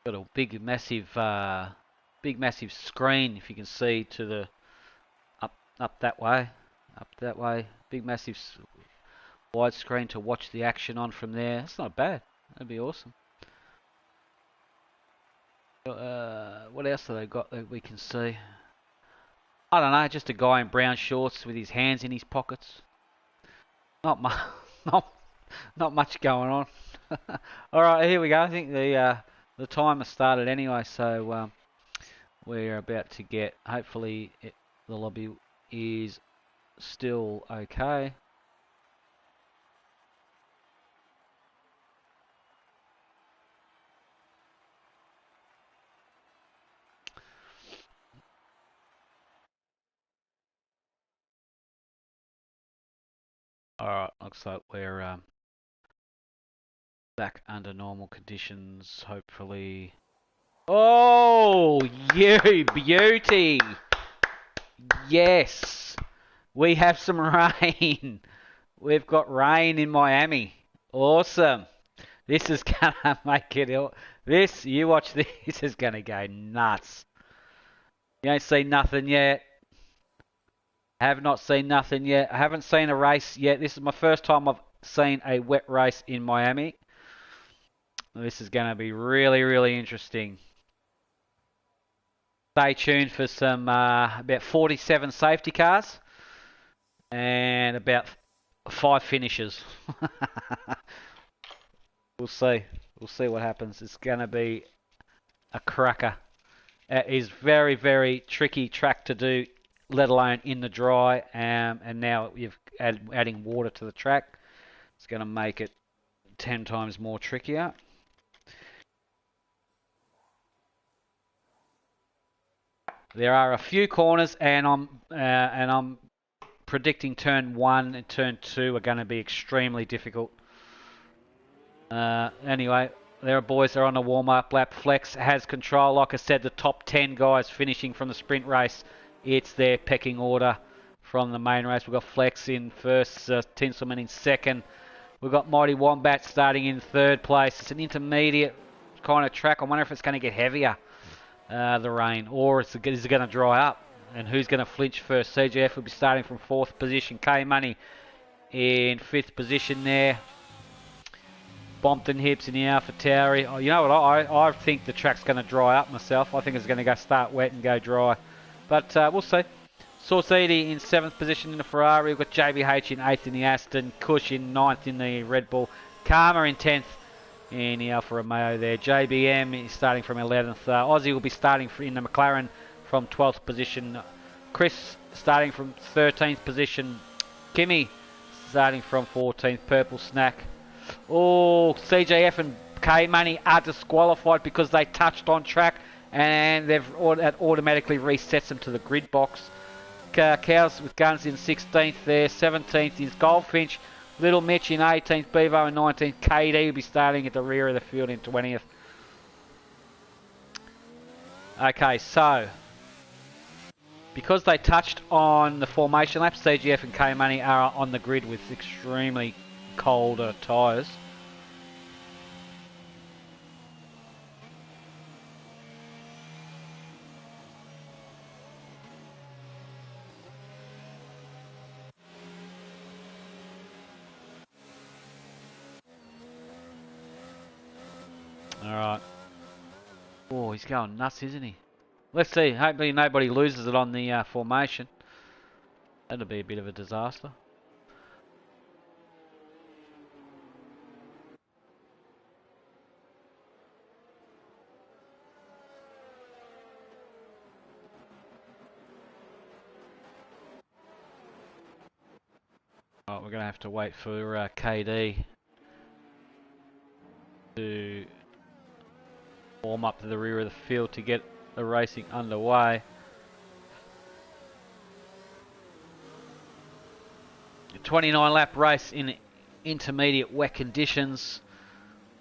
Got a big massive screen, if you can see, to the up that way. Big massive wide screen to watch the action on from there. That's not bad. That'd be awesome. What else have they got that we can see? I don't know, just a guy in brown shorts with his hands in his pockets. Not much, not much going on. All right, here we go. I think the timer started anyway, so we're about to get. Hopefully, the lobby is still okay. Alright, looks like we're back under normal conditions, hopefully. Oh, you beauty! Yes! We have some rain! We've got rain in Miami. Awesome! This is gonna make it... you watch this, this is gonna go nuts. You ain't seen nothing yet. Have not seen nothing yet. I haven't seen a race yet. This is my first time I've seen a wet race in Miami. This is going to be really, really interesting. Stay tuned for some about 47 safety cars and about 5 finishes. We'll see. We'll see what happens. It's going to be a cracker. It is very, very tricky track to do, let alone in the dry, and now you've adding water to the track. It's going to make it 10 times more trickier. There are a few corners, and I'm predicting turn 1 and turn 2 are going to be extremely difficult. Anyway, there are boys that are on the warm-up lap. Flex has control. Like I said, the top 10 guys finishing from the sprint race. It's their pecking order from the main race. We've got Flex in first, Tinselman in second. We've got Mighty Wombat starting in third place. It's an intermediate kind of track. I wonder if it's going to get heavier, the rain, or is it going to dry up? And who's going to flinch first? CGF will be starting from 4th position. K-Money in 5th position there. Bompton Hips in the Alpha Tauri. Oh, you know what? I think the track's going to dry up myself. I think it's going to start wet and go dry. But we'll see. Source Edie in 7th position in the Ferrari. We've got JBH in 8th in the Aston. Kush in 9th in the Red Bull. Karma in 10th. in the Alfa Romeo there. JBM is starting from 11th. Aussie will be starting in the McLaren from 12th position. Chris starting from 13th position. Kimmy starting from 14th. Purple Snack. Oh, CJF and K-Money are disqualified because they touched on track, and that automatically resets them to the grid box. Cows with Guns in 16th there. 17th is Goldfinch. Little Mitch in 18th. Bevo in 19th. KD will be starting at the rear of the field in 20th. Okay, so because they touched on the formation lap, CGF and K-Money are on the grid with extremely cold tyres. Alright. Oh, he's going nuts, isn't he? Let's see. Hopefully nobody loses it on the formation. That'll be a bit of a disaster. Oh, we're going to have to wait for KD to warm up to the rear of the field to get the racing underway. A 29 lap race in intermediate wet conditions.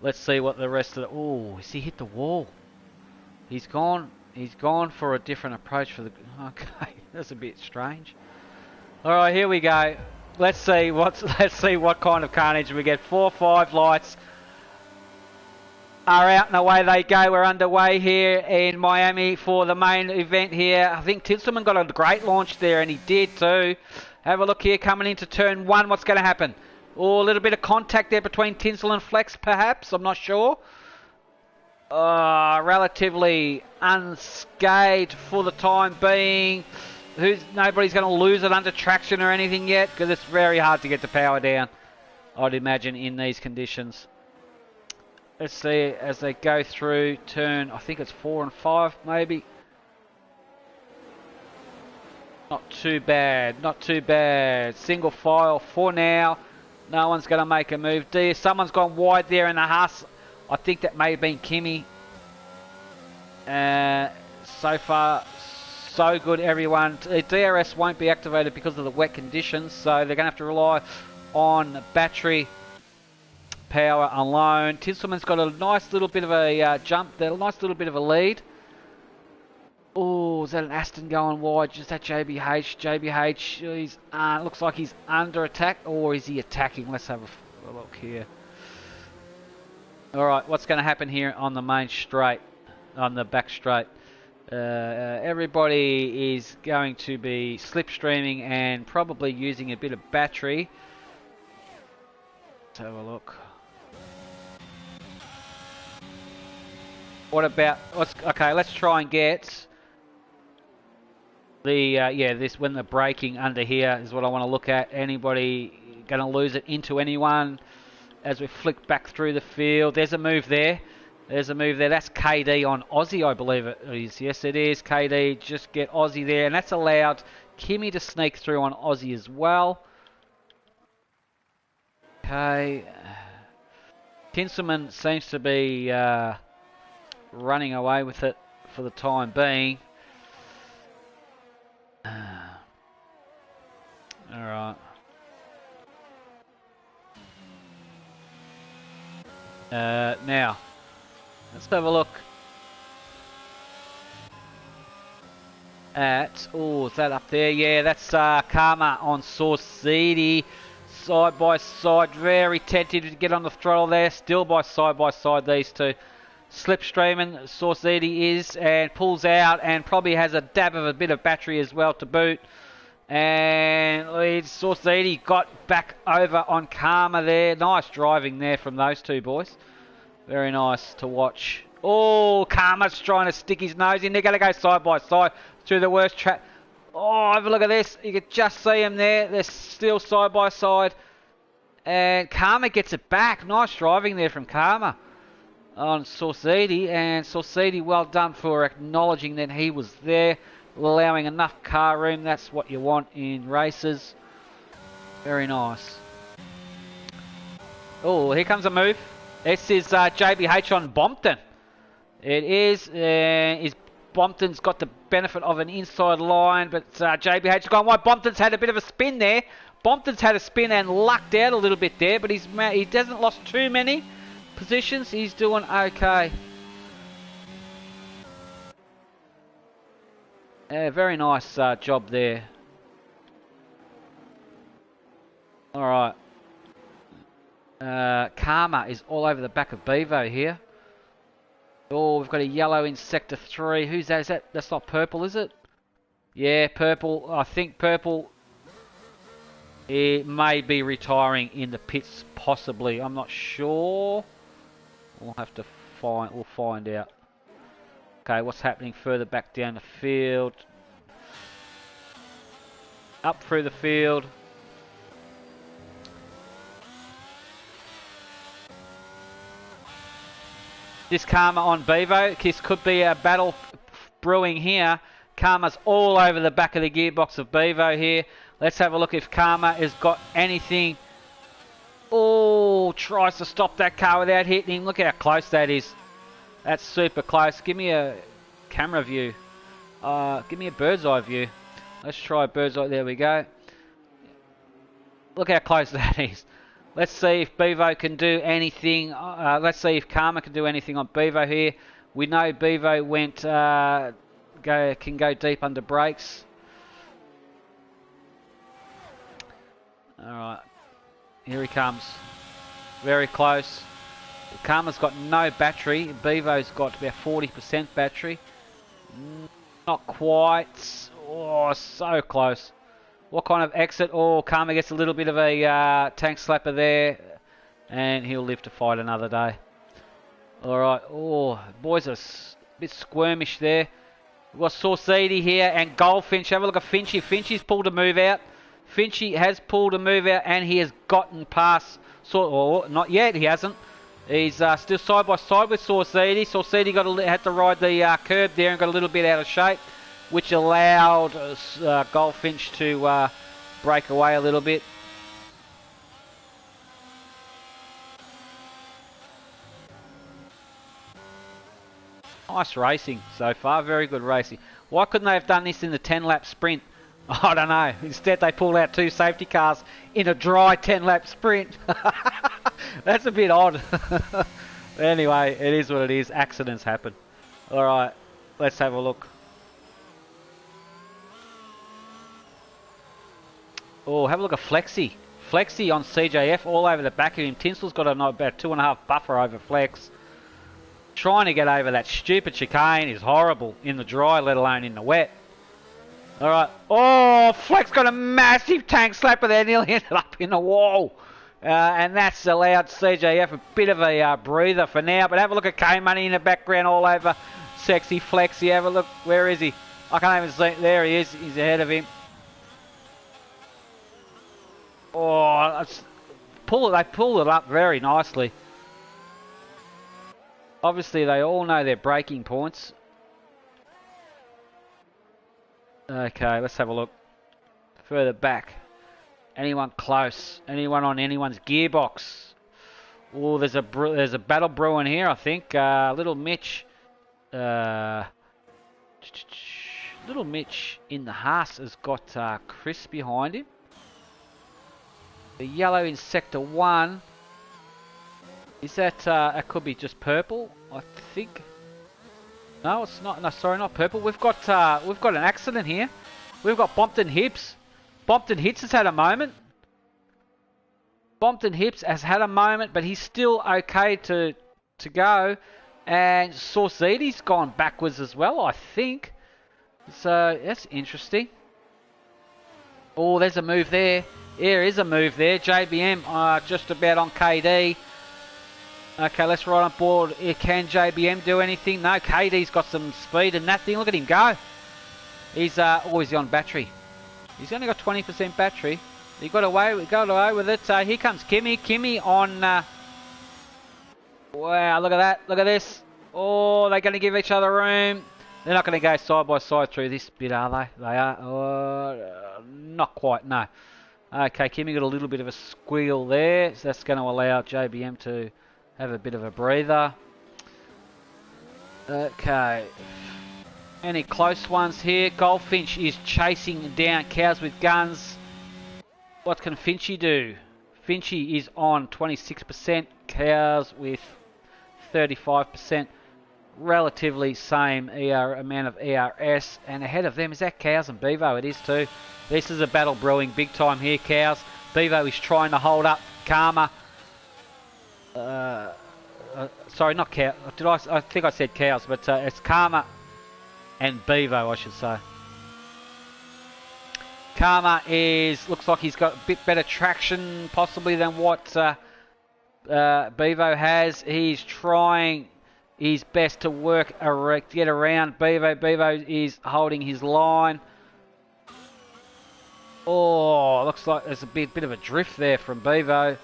Let's see what the rest of the... Oh, has he hit the wall? He's gone for a different approach for the... Okay, that's a bit strange. Alright, here we go. Let's see what kind of carnage we get. 4 or 5 lights are out and away they go. We're underway here in Miami for the main event here. I think Tinselman got a great launch there, and he did too. Have a look here coming into turn 1. What's going to happen? Oh, a little bit of contact there between Tinsel and Flex, perhaps. I'm not sure. Relatively unscathed for the time being. Nobody's going to lose it under traction or anything yet, because it's very hard to get the power down, I'd imagine, in these conditions. Let's see as they go through turn, I think it's 4 and 5 maybe. Not too bad, not too bad. Single file for now. No one's going to make a move. Someone's gone wide there in the Haas. I think that may have been Kimmy. So far, so good, everyone. DRS won't be activated because of the wet conditions, so they're going to have to rely on battery power alone. Tinselman's got a nice little bit of a jump there, a nice little bit of a lead. Oh, is that an Aston going wide? Just that JBH. JBH, looks like he's under attack, or is he attacking? Let's have a look here. Alright, what's going to happen here on the main straight, on the back straight? Everybody is going to be slipstreaming and probably using a bit of battery. Let's have a look. What about, okay, let's try and get the, this, when the braking under here is what I want to look at. Anybody going to lose it into anyone as we flick back through the field? There's a move there. There's a move there. That's KD on Aussie, I believe it is. Yes, it is. KD, just get Aussie there. And that's allowed Kimmy to sneak through on Aussie as well. Okay. Tinselman seems to be running away with it for the time being. Alright. Now, let's have a look at... Oh, is that up there? Yeah, that's Karma on Source City. Side by side. Very tentative to get on the throttle there. Still by side, these two. Slipstreaming, Source City is, and pulls out, and probably has a dab of a bit of battery as well to boot. And Source City got back over on Karma there. Nice driving there from those two boys. Very nice to watch. Oh, Karma's trying to stick his nose in. They're going to go side by side through the worst track. Oh, have a look at this. You can just see them there. They're still side by side. And Karma gets it back. Nice driving there from Karma. on Sorsidi, and Sorsidi, well done for acknowledging that he was there, allowing enough car room. That's what you want in races. Very nice. Oh, here comes a move. This is JBH on Bompton. It is Bompton's got the benefit of an inside line, but JBH has gone wide. Bompton's had a bit of a spin there. Bompton's had a spin and lucked out a little bit there, but he doesn't lost too many positions. He's doing okay. Yeah, very nice job there. Alright. Karma is all over the back of Bevo here. Oh, we've got a yellow in Sector 3. Who's that? Is that? That's not Purple, is it? Yeah, Purple. I think Purple... It may be retiring in the pits, possibly. I'm not sure. We'll have to find. We'll find out. Okay, what's happening further back down the field? Up through the field. This Karma on Bevo. This could be a battle brewing here. Karma's all over the back of the gearbox of Bevo here. Let's have a look if Karma has got anything. Oh, tries to stop that car without hitting him. Look how close that is. That's super close. Give me a camera view. Give me a bird's eye view. Let's try a bird's eye. There we go. Look how close that is. Let's see if Bevo can do anything. Let's see if Karma can do anything on Bevo here. We know Bevo went can go deep under brakes. Alright, here he comes. Very close. Karma's got no battery. Bevo's got about 40% battery. Not quite. Oh, so close. What kind of exit? Oh, Karma gets a little bit of a tank slapper there. And he'll live to fight another day. Alright. Oh, boys are a bit squirmish there. We've got Sorsidi here and Goldfinch. Have a look at Finchy. Finchy's pulled a move out. Finchy has pulled a move out and he has gotten past... not yet, he hasn't. He's still side by side with Sorsidi. Sorsidi had to ride the curb there and got a little bit out of shape, which allowed Goldfinch to break away a little bit. Nice racing so far, very good racing. Why couldn't they have done this in the 10-lap sprint? I don't know. Instead, they pulled out 2 safety cars in a dry 10-lap sprint. That's a bit odd. Anyway, it is what it is. Accidents happen. All right, let's have a look. Oh, have a look at Flexi. Flexi on CJF all over the back of him. Tinsel's got about 2.5 buffer over Flex. Trying to get over that stupid chicane is horrible in the dry, let alone in the wet. Alright. Oh, Flex got a massive tank slapper there, nearly ended up in the wall. And that's allowed CJF a bit of a breather for now. But have a look at K-Money in the background all over Sexy Flexi. Have a look. Where is he? I can't even see. There he is. He's ahead of him. Oh, they pulled it up very nicely. Obviously, they all know their braking points. Okay, let's have a look. Further back. Anyone close? Anyone on anyone's gearbox? Oh, there's a battle brewing here, I think. Little Mitch. Little Mitch in the Haas has got Chris behind him. The yellow in Sector 1. Is that, it could be just purple, I think. No, it's not. No, sorry, not purple. We've got an accident here. We've got Bompton Hips. Bompton Hits has had a moment. Bompton Hips has had a moment, but he's still okay to go. And Sorsidi's gone backwards as well, I think. So that's interesting. Oh, there's a move there. There is a move there. JBM just about on KD. Okay, let's ride on board. Can JBM do anything? No, KD's got some speed and that thing. Look at him go. He's always on battery. He's only got 20% battery. He got away with it. Here comes Kimmy. Kimmy on Wow, look at that. Look at this. Oh, they're going to give each other room. They're not going to go side by side through this bit, are they? They are. Not quite, no. Okay, Kimmy got a little bit of a squeal there. So that's going to allow JBM to have a bit of a breather. Okay. Any close ones here? Goldfinch is chasing down Cows with Guns. What can Finchy do? Finchy is on 26%. Cows with 35%. Relatively same amount of ERS. And ahead of them, is that Cows and Bevo? It is too. This is a battle brewing big time here, Cows. Bevo is trying to hold up Karma. Sorry, not Cows. I think I said Cows, but it's Karma and Bevo, I should say. Karma looks like he's got a bit better traction possibly than what Bevo has. He's trying his best to get around Bevo. Bevo is holding his line. Oh, looks like there's a bit of a drift there from Bevo.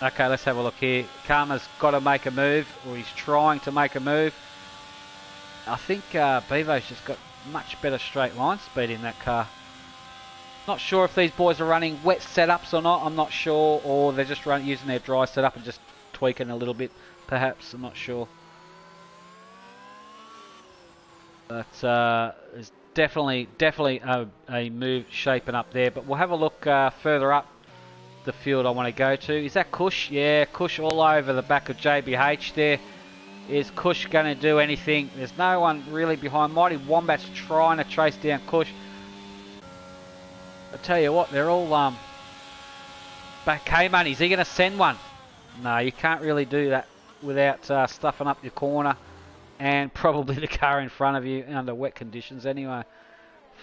Okay, let's have a look here. Karma's got to make a move, or he's trying to make a move. I think Bevo's just got much better straight line speed in that car. Not sure if these boys are running wet setups or not. I'm not sure, or they're just using their dry setup and just tweaking a little bit, perhaps. I'm not sure. But there's definitely a move shaping up there. But we'll have a look further up the field I want to go to. Is that Kush? Yeah, Kush all over the back of JBH there. Is Kush going to do anything? There's no one really behind. Mighty Wombat's trying to chase down Kush. I tell you what, they're all back. K-Money, is he going to send one? No, you can't really do that without stuffing up your corner and probably the car in front of you under wet conditions anyway.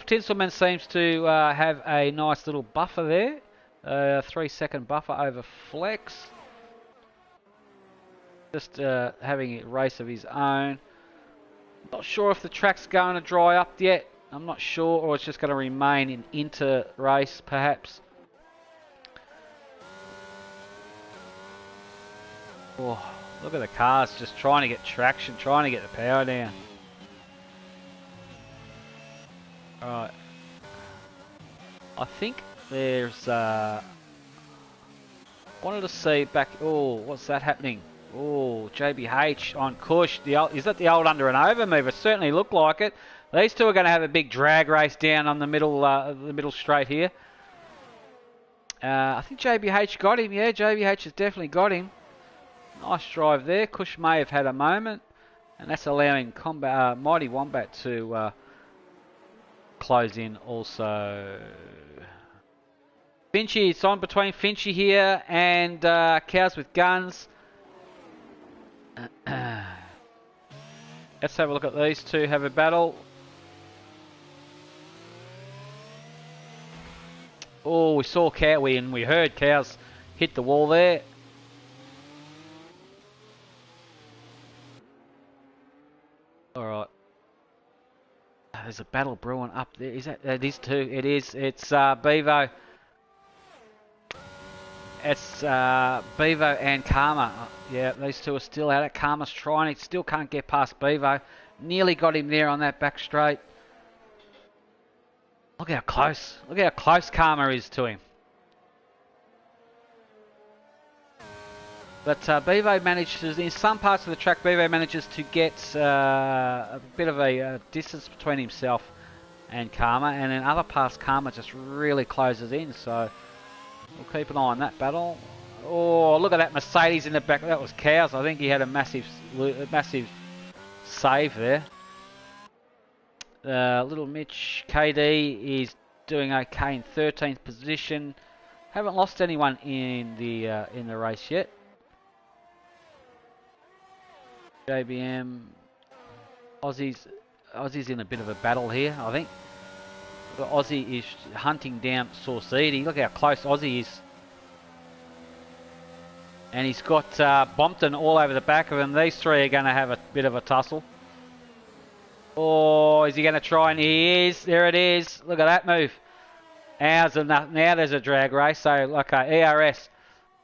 Tinselman seems to have a nice little buffer there. 3-second buffer over Flex. Just having a race of his own. Not sure if the track's going to dry up yet. I'm not sure, or it's just going to remain in inter-race, perhaps. Oh, look at the cars just trying to get traction, trying to get the power down. Alright. I think there's... wanted to see back... Oh, what's that happening? Oh, JBH on Kush. Is that the old under and over move? It certainly looked like it. These two are going to have a big drag race down on the middle straight here. I think JBH got him. Yeah, JBH has definitely got him. Nice drive there. Kush may have had a moment. And that's allowing Mighty Wombat to close in also. Finchy, it's on between Finchy here and Cows with Guns. Let's have a look at these two have a battle. Oh, we saw we heard Cows hit the wall there. Alright. There's a battle brewing up there. Is that these two? It is. It's Bevo. It's Bevo and Karma. Yeah, these two are still at it. Karma's trying. He still can't get past Bevo. Nearly got him there on that back straight. Look how close. Look how close Karma is to him. But Bevo manages, in some parts of the track, Bevo manages to get a bit of a distance between himself and Karma. And in other parts, Karma just really closes in. So we'll keep an eye on that battle. Oh, look at that Mercedes in the back. That was Cows. I think he had a massive save there. Little Mitch KD is doing okay in 13th position. Haven't lost anyone in the race yet. JBM, Aussie's in a bit of a battle here, I think. But Aussie is hunting down Saucidi. Look how close Aussie is. And he's got Bompton all over the back of him. These three are going to have a bit of a tussle. Oh, is he going to try? And he is. There it is. Look at that move. Now there's a drag race. So, okay, ERS.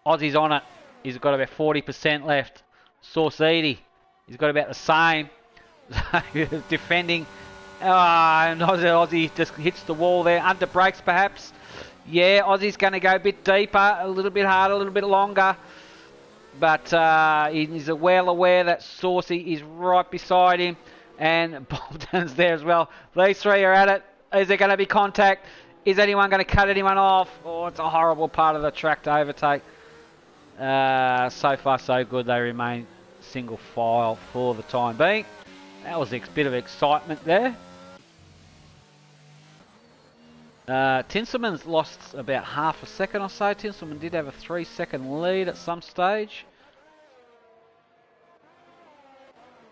Aussie's on it. He's got about 40% left. Sauce Edie, he's got about the same. Defending. And Aussie just hits the wall there. Under brakes perhaps. Yeah, Aussie's going to go a bit deeper, a little bit harder, a little bit longer. But he's well aware that Saucy is right beside him. And Bolton's there as well. These three are at it. Is there going to be contact? Is anyone going to cut anyone off? Oh, it's a horrible part of the track to overtake. So far so good. They remain single file for the time being. That was a bit of excitement there. Tinselman's lost about half a second or so. Tinselman did have a 3-second lead at some stage.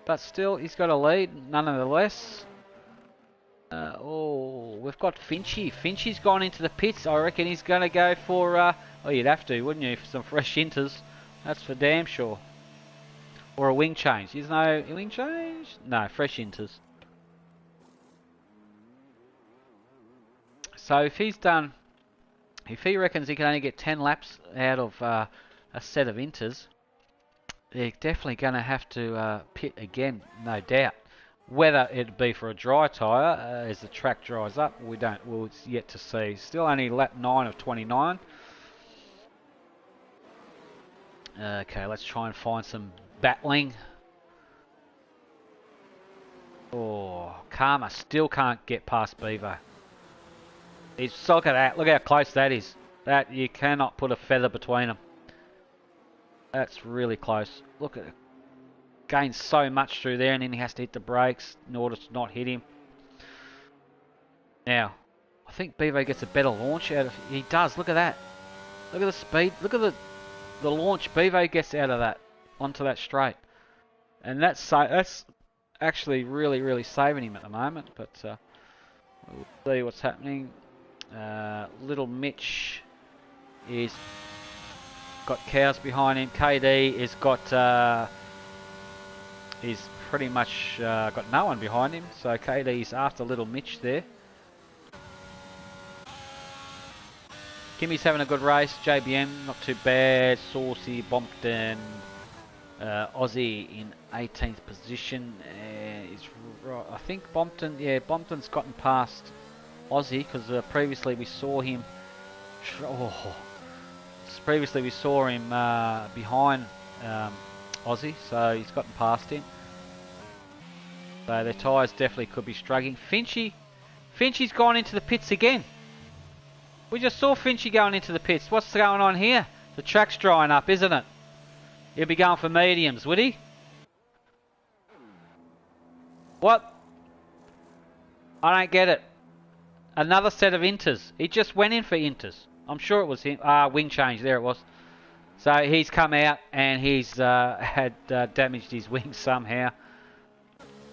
But still, he's got a lead, nonetheless. We've got Finchy. Finchy's gone into the pits. I reckon he's going to go for... oh, you'd have to, wouldn't you, for some fresh inters. That's for damn sure. Or a wing change. Is no wing change? No, fresh inters. So if he's done... If he reckons he can only get 10 laps out of a set of inters, they're definitely going to have to pit again, no doubt. Whether it be for a dry tyre as the track dries up, we'll yet to see. Still only lap 9 of 29. Okay, let's try and find some battling. Oh, Karma still can't get past Bevo. Look at that. Look how close that is. That you cannot put a feather between them. That's really close. Look at it. Gains so much through there, and then he has to hit the brakes in order to not hit him. Now, I think Bevo gets a better launch out of... He does. Look at that. Look at the speed. Look at the launch Bevo gets out of that onto that straight. And that's actually really, really saving him at the moment. But we'll see what's happening. Little Mitch is got cows behind him. KD is got... he's pretty much got no one behind him. So KD's after Little Mitch there. Kimmy's having a good race. JBM, not too bad. Saucy, Bompton, Aussie in 18th position. I think Bompton, yeah, Bompton's gotten past Aussie because previously we saw him. Previously we saw him behind Aussie, so he's gotten past him. So their tyres definitely could be struggling. Finchy's gone into the pits again. We just saw Finchy going into the pits. What's going on here? The track's drying up, isn't it? He'll be going for mediums, would he? What? I don't get it. Another set of inters. He just went in for inters. I'm sure it was him. Wing change. There it was. So he's come out and he's had damaged his wings somehow.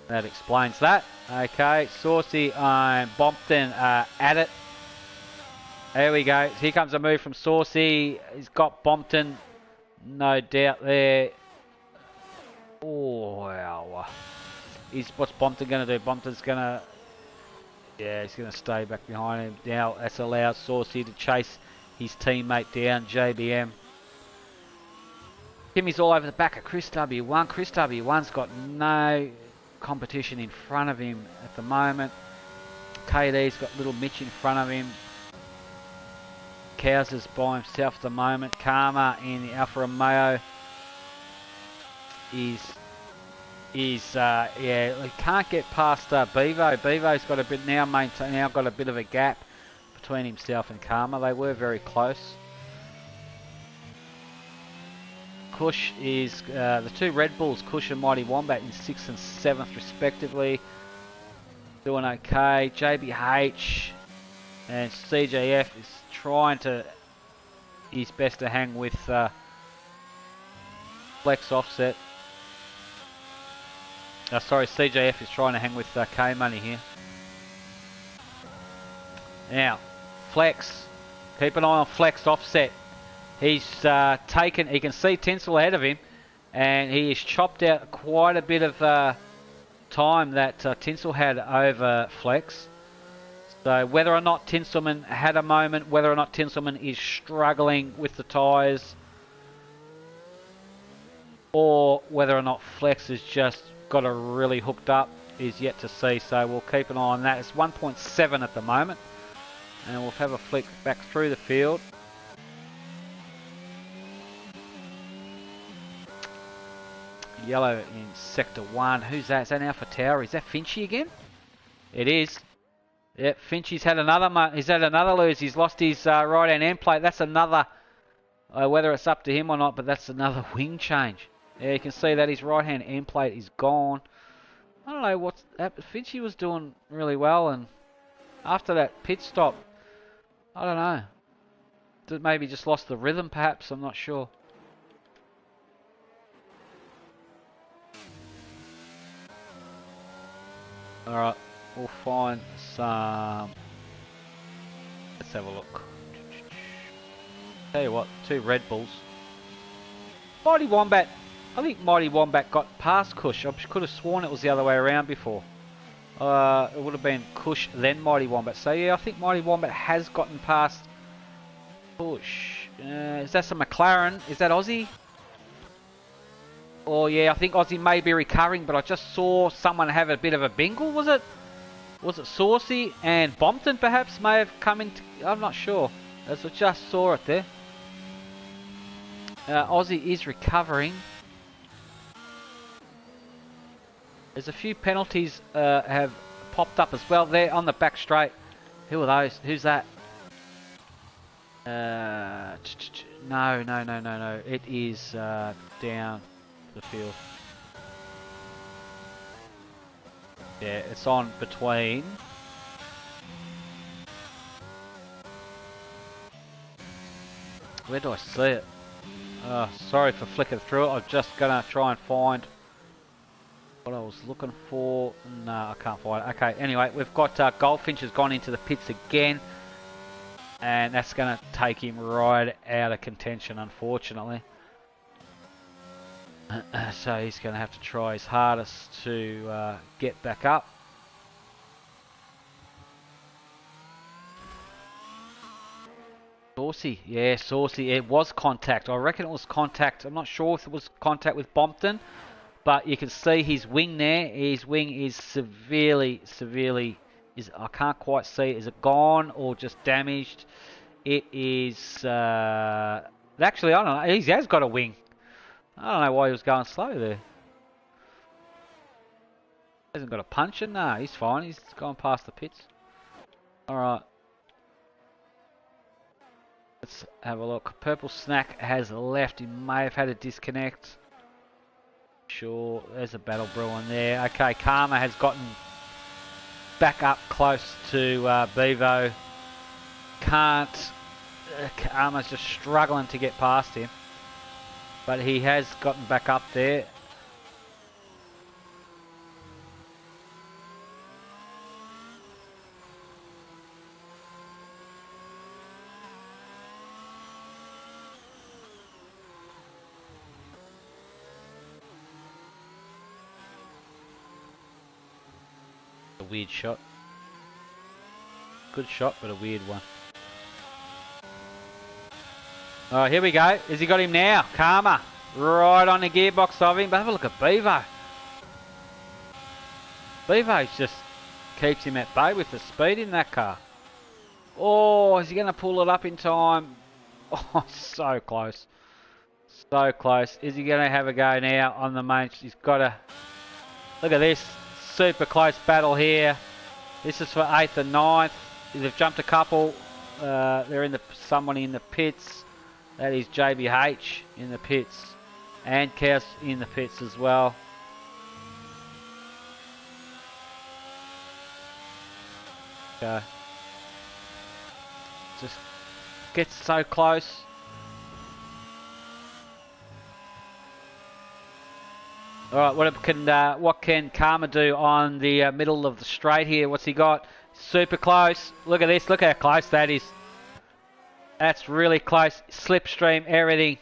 That explains that. Okay, Saucy and Bompton at it. There we go. Here comes a move from Saucy. He's got Bompton. No doubt there. Oh, wow. What's Bompton going to do? Bompton's going to... Yeah, he's going to stay back behind him. Now, that's allowed Saucy to chase his teammate down, JBM. Timmy's all over the back of Chris W1. Chris W1's got no competition in front of him at the moment. KD's got Little Mitch in front of him. Cows is by himself at the moment. Karma in the Alfa Romeo is yeah, he can't get past Bevo. Bevo's got a bit now got a bit of a gap between himself and Karma. They were very close. Kush is the two Red Bulls, Kush and Mighty Wombat, in 6th and 7th respectively. Doing okay. JBH and CJF is trying his best to hang with Flex Offset. Sorry, CJF is trying to hang with K-Money here. Now, Flex. Keep an eye on Flex Offset. He's taken... He can see Tinsel ahead of him. And he has chopped out quite a bit of time that Tinsel had over Flex. So whether or not Tinselman had a moment, whether or not Tinselman is struggling with the tyres, or whether or not Flex has just got it really hooked up is yet to see, so we'll keep an eye on that. It's 1.7 at the moment, and we'll have a flick back through the field. Yellow in sector 1. Who's that? Is that Alpha Tower? Is that Finchy again? It is. Yep, Finchy's had another lose. He's lost his right hand end plate. That's another, whether it's up to him or not, but that's another wing change. Yeah, you can see that his right hand end plate is gone. I don't know what's happened. Finchy was doing really well, and after that pit stop, I don't know. Maybe just lost the rhythm, perhaps. I'm not sure. Alright, we'll find some... Let's have a look. Tell you what, 2 Red Bulls. Mighty Wombat. I think Mighty Wombat got past Kush. I could have sworn it was the other way around before. It would have been Kush, then Mighty Wombat. So yeah, I think Mighty Wombat has gotten past Kush. Is that some McLaren? Is that Aussie? Oh yeah, I think Aussie may be recovering, but I just saw someone have a bit of a bingle, was it? Was it Saucy? And Bompton perhaps may have come in, I'm not sure. As I just saw it there. Aussie is recovering. There's a few penalties have popped up as well there on the back straight. Who are those? Who's that? No. It is down the field. Yeah, it's on between. Where do I see it? Sorry for flicking through it. I'm just gonna try and find what I was looking for. No, I can't find it. Okay, anyway, we've got Goldfinch has gone into the pits again, and that's going to take him right out of contention, unfortunately. So he's going to have to try his hardest to get back up. Saucy, yeah, Saucy. It was contact. I reckon it was contact. I'm not sure if it was contact with Bompton, but you can see his wing there. His wing is severely, I can't quite see. Is it gone or just damaged? It is, actually, I don't know. He has got a wing. I don't know why he was going slow there. Hasn't got a puncher? No, he's fine. He's gone past the pits. Alright. Let's have a look. Purple Snack has left. He may have had a disconnect. Sure, there's a battle brewing there. Okay, Karma has gotten back up close to Bevo. Can't. Karma's just struggling to get past him. But he has gotten back up there. A weird shot. Good shot, but a weird one. Alright, here we go. Has he got him now? Karma. Right on the gearbox of him. But have a look at Bevo. Bevo just keeps him at bay with the speed in that car. Oh, is he going to pull it up in time? Oh, so close. So close. Is he going to have a go now on the main? He's got to... Look at this. Super close battle here. This is for 8th and 9th. They've jumped a couple. They're in the someone in the pits. That is JBH in the pits. And Chaos in the pits as well. Okay. Just gets so close. Alright, what can Karma do on the middle of the straight here? What's he got? Super close. Look at this. Look how close that is. That's really close. Slipstream, everything.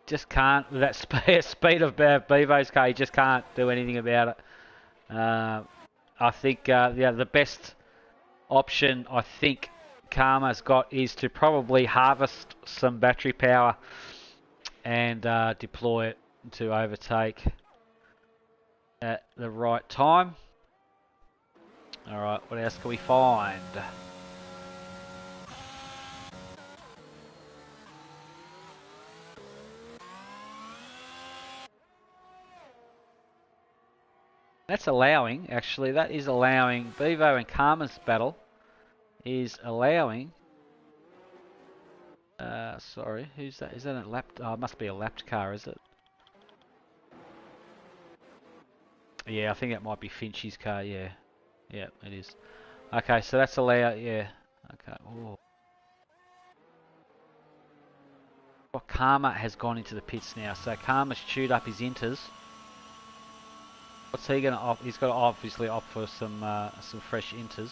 Just can't, with that speed of Bevo's car, you just can't do anything about it. I think the best option, I think, Karma's got is to probably harvest some battery power and deploy it to overtake at the right time. Alright, what else can we find? That's allowing, actually, that is allowing, Bevo and Karma's battle is allowing, sorry, who's that? Is that a lapped, oh, it must be a lapped car, is it? Yeah, I think that might be Finchie's car, yeah. Yeah, it is. Okay, so that's allowed, yeah. Okay, oh. Well, Karma has gone into the pits now, so Karma's chewed up his inters. What's he gonna opt? He's got to obviously opt for some fresh inters.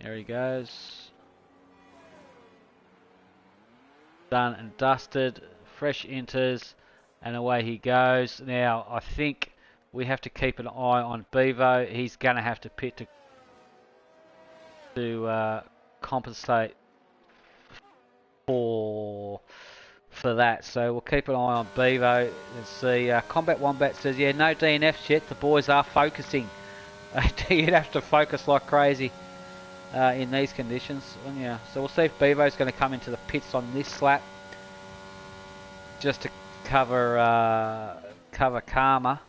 There he goes. Done and dusted. Fresh inters, and away he goes. Now I think we have to keep an eye on Bevo. He's gonna have to pit to compensate for that, so we'll keep an eye on Bevo. Let's see, Combat Wombat says, yeah, no DNFs yet, the boys are focusing. You'd have to focus like crazy in these conditions. Yeah, so we'll see if Bevo's going to come into the pits on this lap just to cover Karma.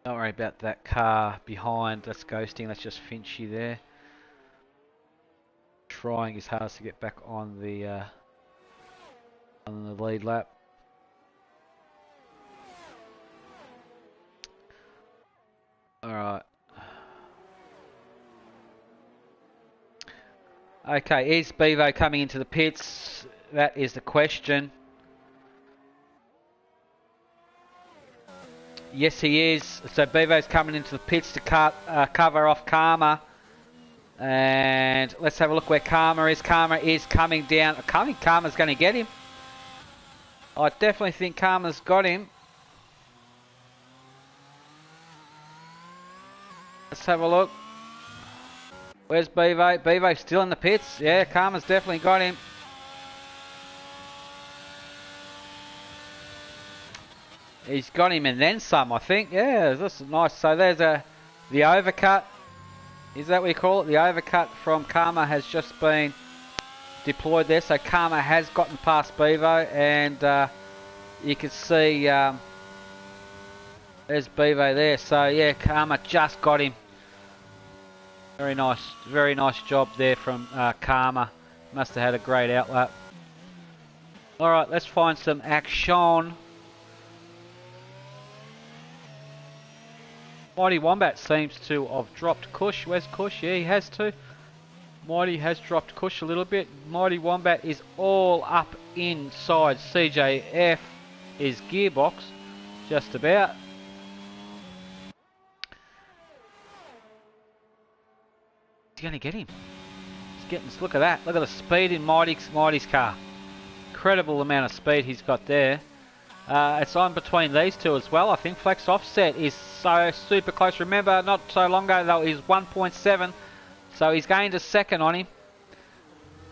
Don't worry about that car behind, that's ghosting, that's just Finchy there. Trying his hardest to get back on the lead lap. Alright. Okay, is Bevo coming into the pits? That is the question. Yes, he is. So Bevo's coming into the pits to cover off Karma. And let's have a look where Karma is. Karma is coming down. I think Karma's going to get him. I definitely think Karma's got him. Let's have a look. Where's Bevo? Bevo's still in the pits. Yeah, Karma's definitely got him. He's got him and then some, I think. Yeah, this is nice. So there's the overcut. Is that what you call it? The overcut from Karma has just been deployed there. So Karma has gotten past Bevo, and you can see there's Bevo there. So yeah, Karma just got him. Very nice job there from Karma. Must have had a great outlap. Alright, let's find some action. Mighty Wombat seems to have dropped Kush. Where's Kush? Yeah, he has to. Mighty has dropped Kush a little bit. Mighty Wombat is all up inside CJF is gearbox. Just about. He's going to get him. He's getting, look at that. Look at the speed in Mighty's car. Incredible amount of speed he's got there. It's on between these two as well. I think Flex Offset is so super close. Remember, not so long ago though, he's 1.7. So he's going to second on him.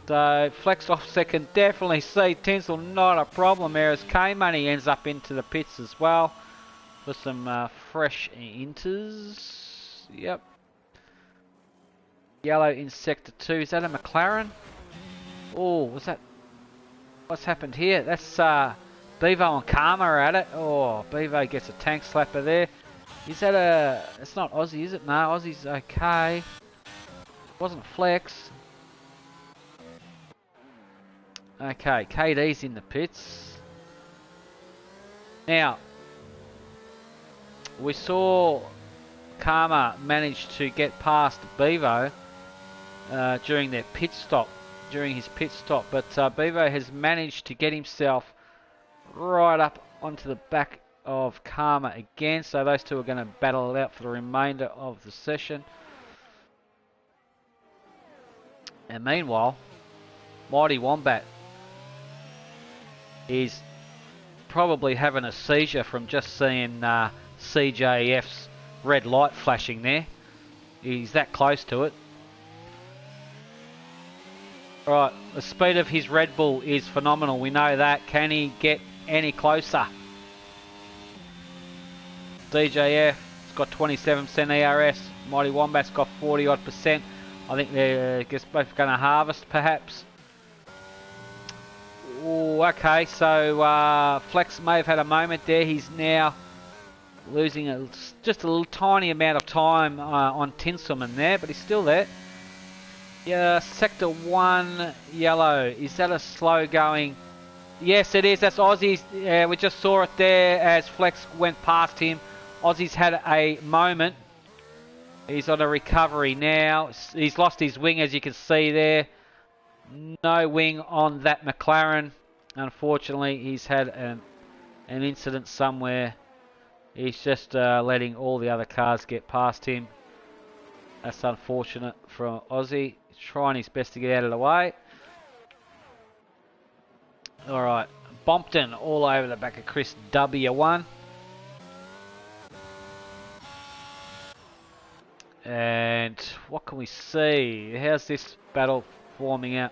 So Flex Offset can definitely see Tinsel, not a problem there, as K-Money ends up into the pits as well. For some fresh inters. Yep. Yellow in Sector 2. Is that a McLaren? Oh, was that... What's happened here? That's Bevo and Karma are at it. Oh, Bevo gets a tank slapper there. Is that a... It's not Aussie, is it? No, Aussie's okay. Wasn't Flex. Okay, KD's in the pits. Now, we saw Karma manage to get past Bevo during their pit stop, during his pit stop, but Bevo has managed to get himself right up onto the back of Karma again, so those two are going to battle it out for the remainder of the session. And meanwhile, Mighty Wombat is probably having a seizure from just seeing CJF's red light flashing there. He's that close to it. Alright, the speed of his Red Bull is phenomenal. We know that. Can he get any closer? DJF's got 27% ERS. Mighty Wombat's got 40 odd percent. I think they're both going to harvest perhaps. Ooh, okay, so Flex may have had a moment there. He's now losing just a little tiny amount of time on Tinselman there, but he's still there. Yeah, Sector 1 yellow. Is that a slow going? Yes, it is. That's Aussie's. Yeah, we just saw it there as Flex went past him. Aussie's had a moment. He's on a recovery now. He's lost his wing, as you can see there. No wing on that McLaren. Unfortunately, he's had an incident somewhere. He's just letting all the other cars get past him. That's unfortunate from Aussie. He's trying his best to get out of the way. Alright, Bompton all over the back of Chris W1. And what can we see? How's this battle forming out?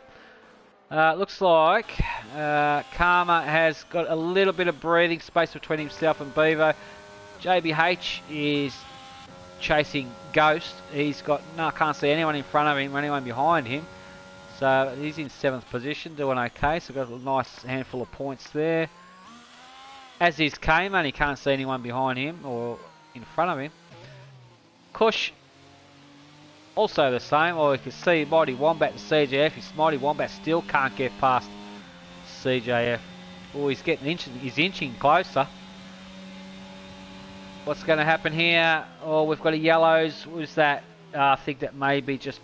Looks like Karma has got a little bit of breathing space between himself and Bevo. JBH is chasing Ghost. He's got can't see anyone in front of him or anyone behind him. So he's in 7th position, doing okay. So got a nice handful of points there. As is Cayman, he can't see anyone behind him or in front of him. Kush, also the same. Or you can see Mighty Wombat and CJF. His Mighty Wombat still can't get past CJF. Oh, he's inching closer. What's going to happen here? Oh, we've got a yellows. Who's that? I think that may be just...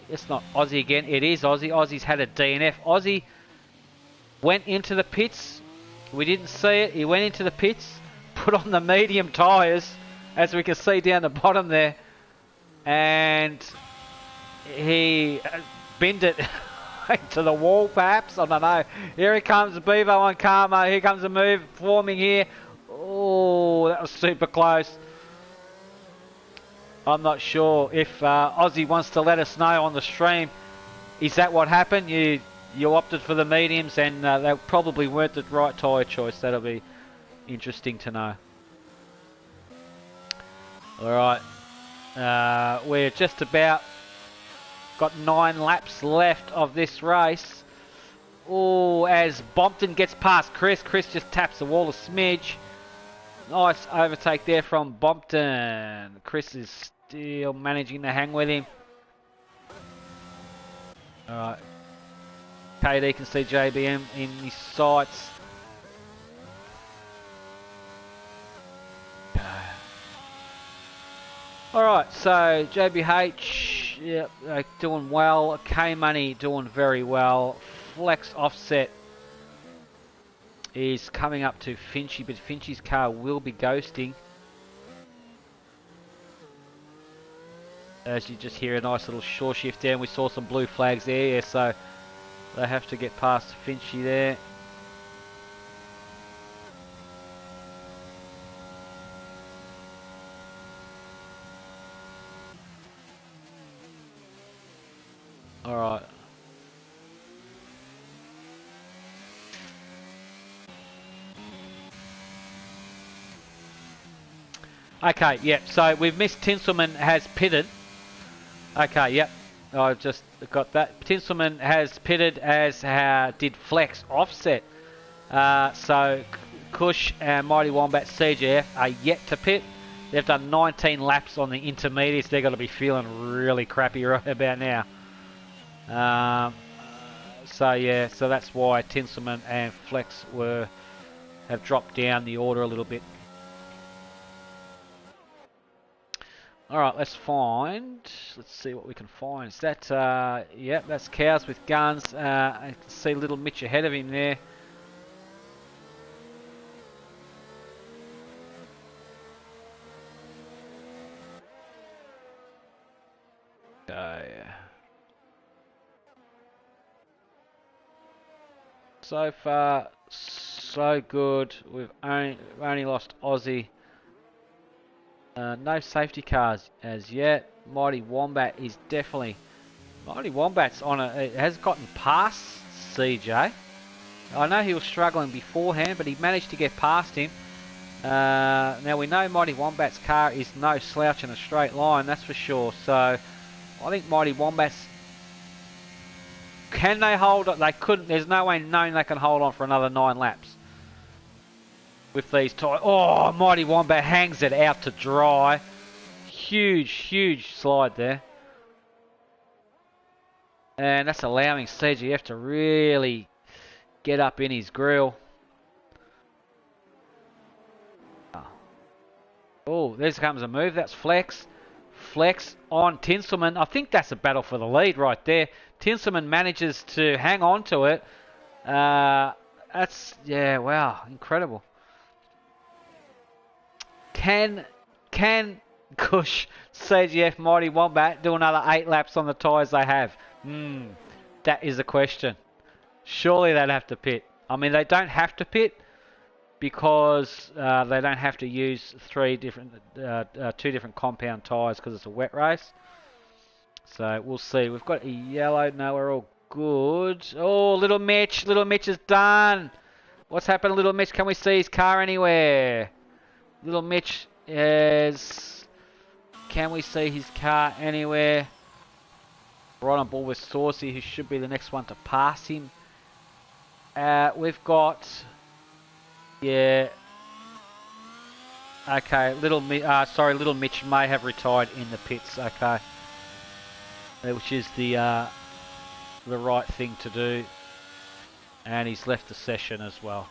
It's not Aussie again. It is Aussie. Aussie's had a DNF. Aussie went into the pits. We didn't see it. He went into the pits, put on the medium tyres, as we can see down the bottom there. And he binned it into the wall, perhaps. I don't know. Here he comes, Bevo on Karma. Here comes a move forming here. Oh, that was super close. I'm not sure if Aussie wants to let us know on the stream. Is that what happened? You opted for the mediums and they probably weren't the right tyre choice. That'll be interesting to know. Alright. We're just about got 9 laps left of this race. Oh, as Bompton gets past Chris. Chris just taps the wall a smidge. Nice overtake there from Bompton. Chris is still managing to hang with him. Alright. KD can see JBM in his sights. Alright, so JBH, yep, doing well. K-Money doing very well. Flex Offset is coming up to Finchy, but Finchy's car will be ghosting. As you just hear a nice little short shift down, we saw some blue flags there, yeah, so they have to get past Finchy there. Alright. Okay, yep, so we've missed Tinselman has pitted. Okay, yep, I just got that. Tinselman has pitted as did Flex Offset. So Kush and Mighty Wombat CGF are yet to pit. They've done 19 laps on the intermediates. They're going to be feeling really crappy right about now. So yeah, so that's why Tinselman and Flex have dropped down the order a little bit. Alright, let's see what we can find. Is that, yep, that's Cows with Guns. I can see little Mitch ahead of him there. So far, so good. We've only lost Aussie. No safety cars as yet. Mighty Wombat is definitely... Mighty Wombat's on it has gotten past CJ. I know he was struggling beforehand, but he managed to get past him. Now we know Mighty Wombat's car is no slouch in a straight line, that's for sure. So I think Mighty Wombat's... Can they hold on? They couldn't. There's no way known they can hold on for another 9 laps. With these tyres. Oh, Mighty Wombat hangs it out to dry. Huge, huge slide there. And that's allowing CGF to really get up in his grill. Oh, there comes a move. That's Flex. Flex on Tinselman. I think that's a battle for the lead right there. Tinselman manages to hang on to it. That's, yeah, wow, incredible. Can Kush CGF Mighty Wombat do another 8 laps on the tyres they have? That is the question. Surely they'd have to pit. I mean, they don't have to pit because they don't have to use 2 different compound tyres because it's a wet race. So we'll see. We've got a yellow. No, we're all good. Oh, Little Mitch. Little Mitch is done. What's happened to Little Mitch? Can we see his car anywhere? Little Mitch is... Can we see his car anywhere? Right on board with Saucy, who should be the next one to pass him. We've got... Yeah. Okay, Little Mitch may have retired in the pits. Okay. Which is the right thing to do. And he's left the session as well.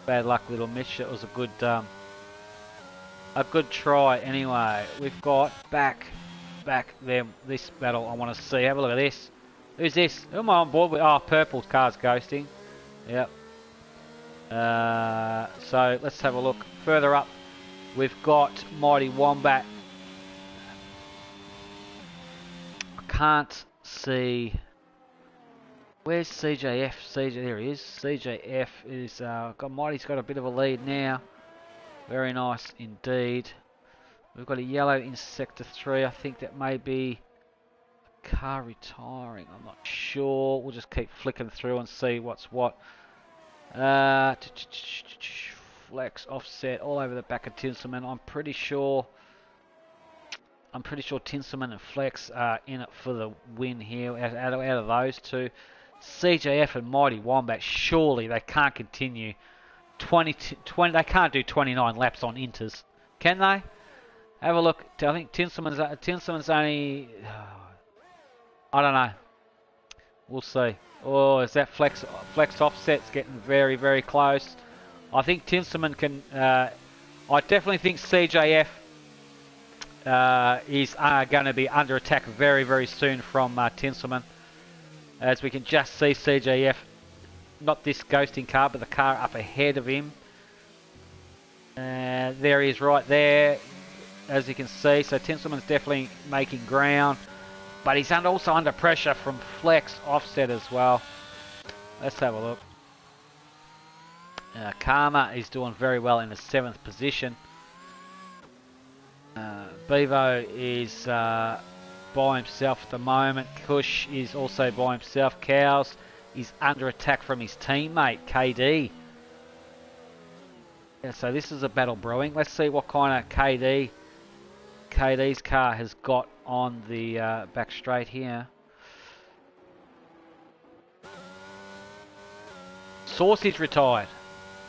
Bad luck, Little Mitch. It was a good try anyway. We've got back there. This battle I want to see. Have a look at this. Who's this? Who am I on board with? Oh, purple car's ghosting. Yep. So let's have a look further up. We've got Mighty Wombat. I can't see. Where's CJF? There he is. CJF is Mighty's got a bit of a lead now. Very nice indeed. We've got a yellow in sector 3. I think that may be a car retiring. I'm not sure. We'll just keep flicking through and see what's what. Flex, offset, all over the back of Tinselman. I'm pretty sure Tinselman and Flex are in it for the win here. Out of those two, CJF and Mighty Wombat, surely they can't continue 20. They can't do 29 laps on inters, can they? Have a look. I think Tinselman's only... I don't know. We'll see. Oh, is that flex offset's getting very, very close. I think Tinselman can... I definitely think CJF is going to be under attack very, very soon from Tinselman. As we can just see CJF, not this ghosting car, but the car up ahead of him. There he is right there, as you can see. So Tinselman's definitely making ground. But he's also under pressure from Flex offset as well. Let's have a look. Karma is doing very well in the 7th position. Bevo is by himself at the moment. Kush is also by himself. Cows is under attack from his teammate, KD. Yeah, so this is a battle brewing. Let's see what kind of KD's car has got on the back straight here. Saucy's retired.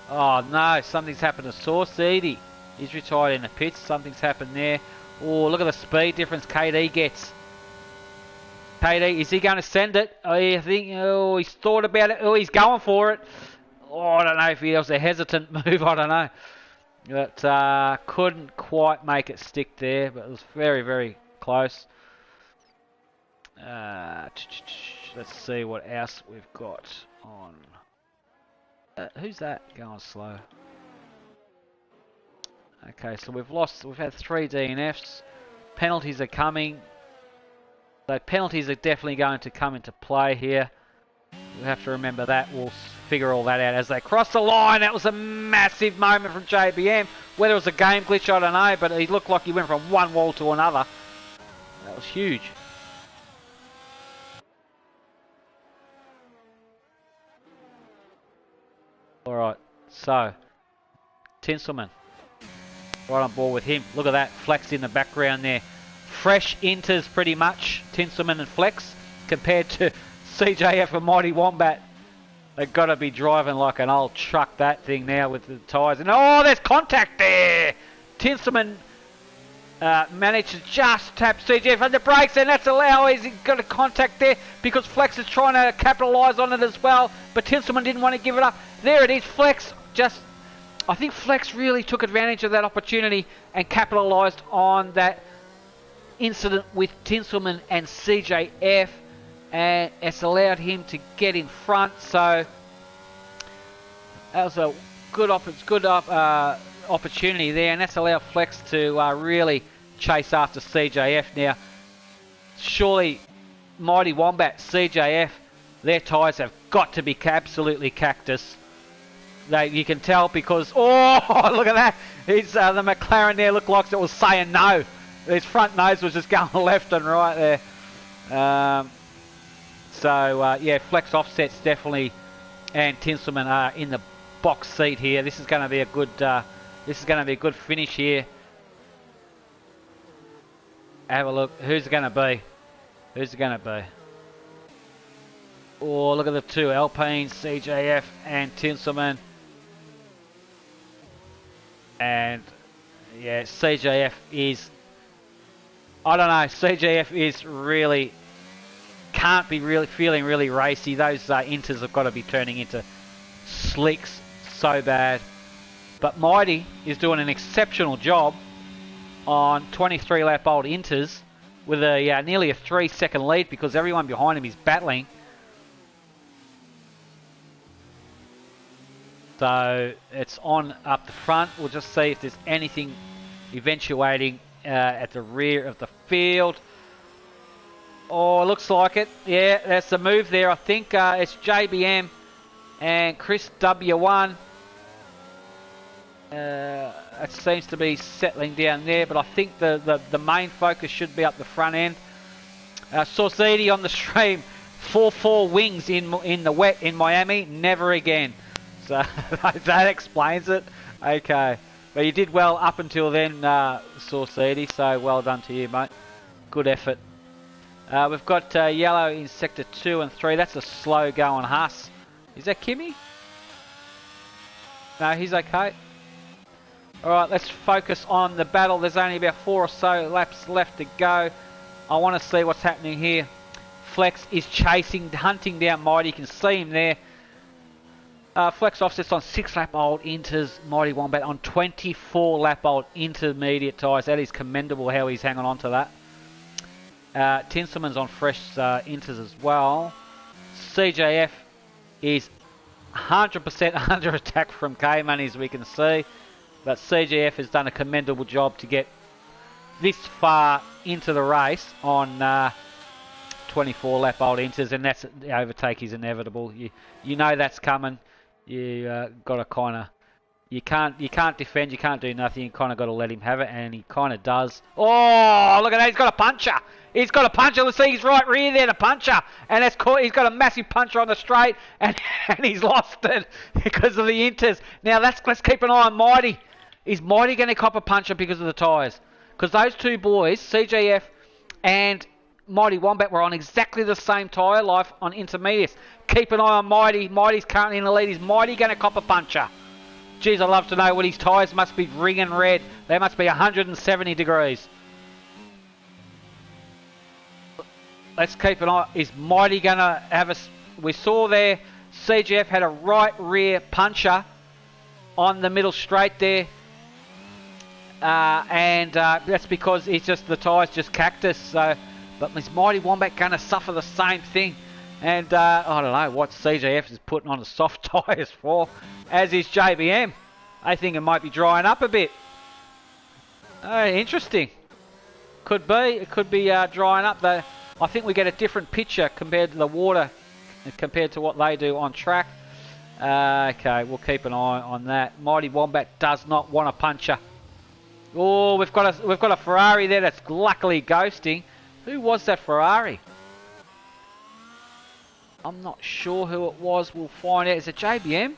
Oh no, something's happened to Saucy. He's retired in the pits. Something's happened there. Oh, look at the speed difference KD gets. KD, is he going to send it? I think, oh, he's thought about it. Oh, he's going for it. Oh, I don't know if he was a hesitant move. I don't know. But couldn't quite make it stick there. But it was very, very close. Let's see what else we've got on. Who's that going slow? Okay, so we've had 3 DNFs. Penalties are coming. So penalties are definitely going to come into play here. We'll have to remember that. We'll figure all that out as they cross the line. That was a massive moment from JBM. Whether it was a game glitch, I don't know, but he looked like he went from one wall to another. That was huge. Alright, so Tinselman, right on board with him. Look at that, Flex in the background there. Fresh inters pretty much, Tinselman and Flex, compared to CJF and Mighty Wombat. They've got to be driving like an old truck, that thing now with the tyres. And oh, there's contact there! Tinselman managed to just tap CJF on the brakes, and that's allowed. He's got a contact there because Flex is trying to capitalise on it as well, but Tinselman didn't want to give it up. There it is, Flex just... I think Flex really took advantage of that opportunity and capitalised on that incident with Tinselman and CJF, and it's allowed him to get in front. So that was a good opportunity there, and that's allowed Flex to really chase after CJF. Now, surely Mighty Wombat, CJF, their tyres have got to be absolutely cactus. You can tell because, oh, look at that. It's, the McLaren there looked like it was saying no. His front nose was just going left and right there. Yeah, Flex offsets definitely, and Tinselman are in the box seat here. This is going to be a good. This is going to be a good finish here. Have a look. Who's it going to be? Who's it going to be? Oh, look at the two Alpines, CJF and Tinselman. And yeah, CJF is, I don't know, CJF is really, can't be really feeling really racy. Those inters have got to be turning into slicks so bad. But Mighty is doing an exceptional job on 23 lap old inters with a nearly a 3-second lead because everyone behind him is battling. So it's on up the front. We'll just see if there's anything eventuating at the rear of the field. Oh, it looks like it. Yeah, that's the move there. I think it's JBM and Chris W1. It seems to be settling down there, but I think the main focus should be up the front end. Saucidi on the stream. 4-4 wings in the wet in Miami. Never again. So that explains it. Okay. But you did well up until then, Saucidi, so well done to you, mate. Good effort. We've got yellow in sector 2 and 3. That's a slow going Haas. Is that Kimmy? No, he's okay. Alright, let's focus on the battle. There's only about 4 or so laps left to go. I want to see what's happening here. Flex is chasing, hunting down Mighty. You can see him there. Flex offsets on 6-lap-old inters, Mighty Wombat on 24-lap-old intermediate tyres. That is commendable how he's hanging on to that. Tinselman's on fresh inters as well. CJF is 100% under attack from K-Money, as we can see. But CJF has done a commendable job to get this far into the race on 24-lap-old inters, and that's the overtake is inevitable. You know that's coming. You got to kind of, you can't defend, you can't do nothing. You kind of got to let him have it, and he kind of does. Oh, look at that! He's got a puncher. He's got a puncher. Let's see his right rear there, the puncher, and that's caught. He's got a massive puncher on the straight, and he's lost it because of the inters. Now let's keep an eye on Mighty. Is Mighty going to cop a puncher because of the tyres? Because those two boys, CJF and Mighty Wombat, were on exactly the same tyre life on intermediates. Keep an eye on Mighty. Mighty's currently in the lead. Is Mighty going to cop a puncher? Geez, I'd love to know what his tyres must be ringing red. They must be 170 degrees. Let's keep an eye. Is Mighty going to have a... We saw there, CGF had a right rear puncher on the middle straight there. That's because it's just the tyres just cactus. So, but is Mighty Wombat going to suffer the same thing? And I don't know what CJF is putting on the soft tyres for, as is JBM. I think it might be drying up a bit. Interesting. Could be. It could be drying up. I think we get a different picture compared to the water compared to what they do on track. Okay, we'll keep an eye on that. Mighty Wombat does not want a puncher. Oh, we've got a Ferrari there that's luckily ghosting. Who was that Ferrari? I'm not sure who it was. We'll find out. Is it JBM?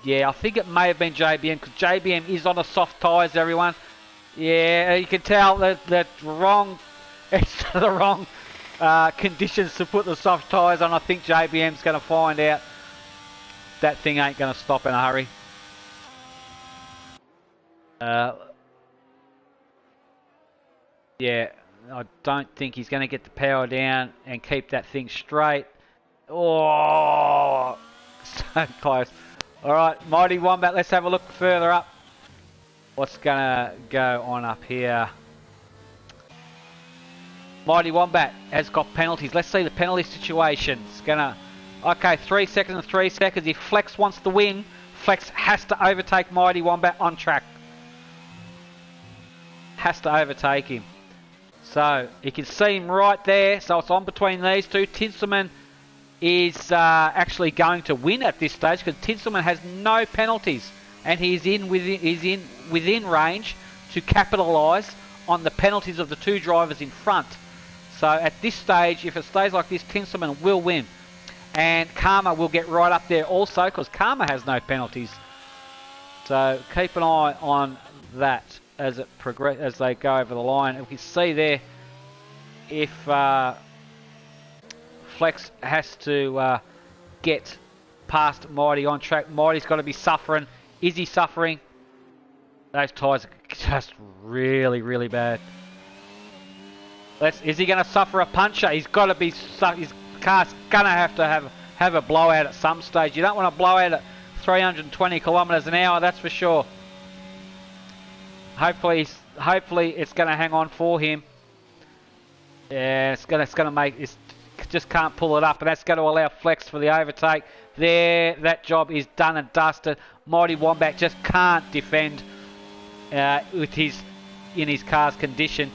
Yeah, I think it may have been JBM because JBM is on the soft tyres, everyone. Yeah, you can tell that wrong. It's the wrong conditions to put the soft tyres on. I think JBM's going to find out that thing ain't going to stop in a hurry. Yeah, I don't think he's going to get the power down and keep that thing straight. Oh, so close. All right, Mighty Wombat, let's have a look further up. What's going to go on up here? Mighty Wombat has got penalties. Let's see the penalty situation. It's going to... Okay, 3 seconds and 3 seconds. If Flex wants to win, Flex has to overtake Mighty Wombat on track. Has to overtake him. So, you can see him right there. So, it's on between these two. Tinselman is actually going to win at this stage because Tinselman has no penalties. And he's within range to capitalise on the penalties of the two drivers in front. So, at this stage, if it stays like this, Tinselman will win. And Karma will get right up there also because Karma has no penalties. So keep an eye on that as it as they go over the line. And we can see there if Flex has to get past Mighty on track. Mighty's got to be suffering. Is he suffering? Those tyres are just really, really bad. Is he going to suffer a puncher? He's got to be... His car's going to have a blowout at some stage. You don't want to blow out at 320 kilometres an hour, that's for sure. Hopefully it's going to hang on for him. Yeah, it's going to make... just can't pull it up, and that's going to allow Flex for the overtake. There, that job is done and dusted. Mighty Wombat just can't defend in his car's condition.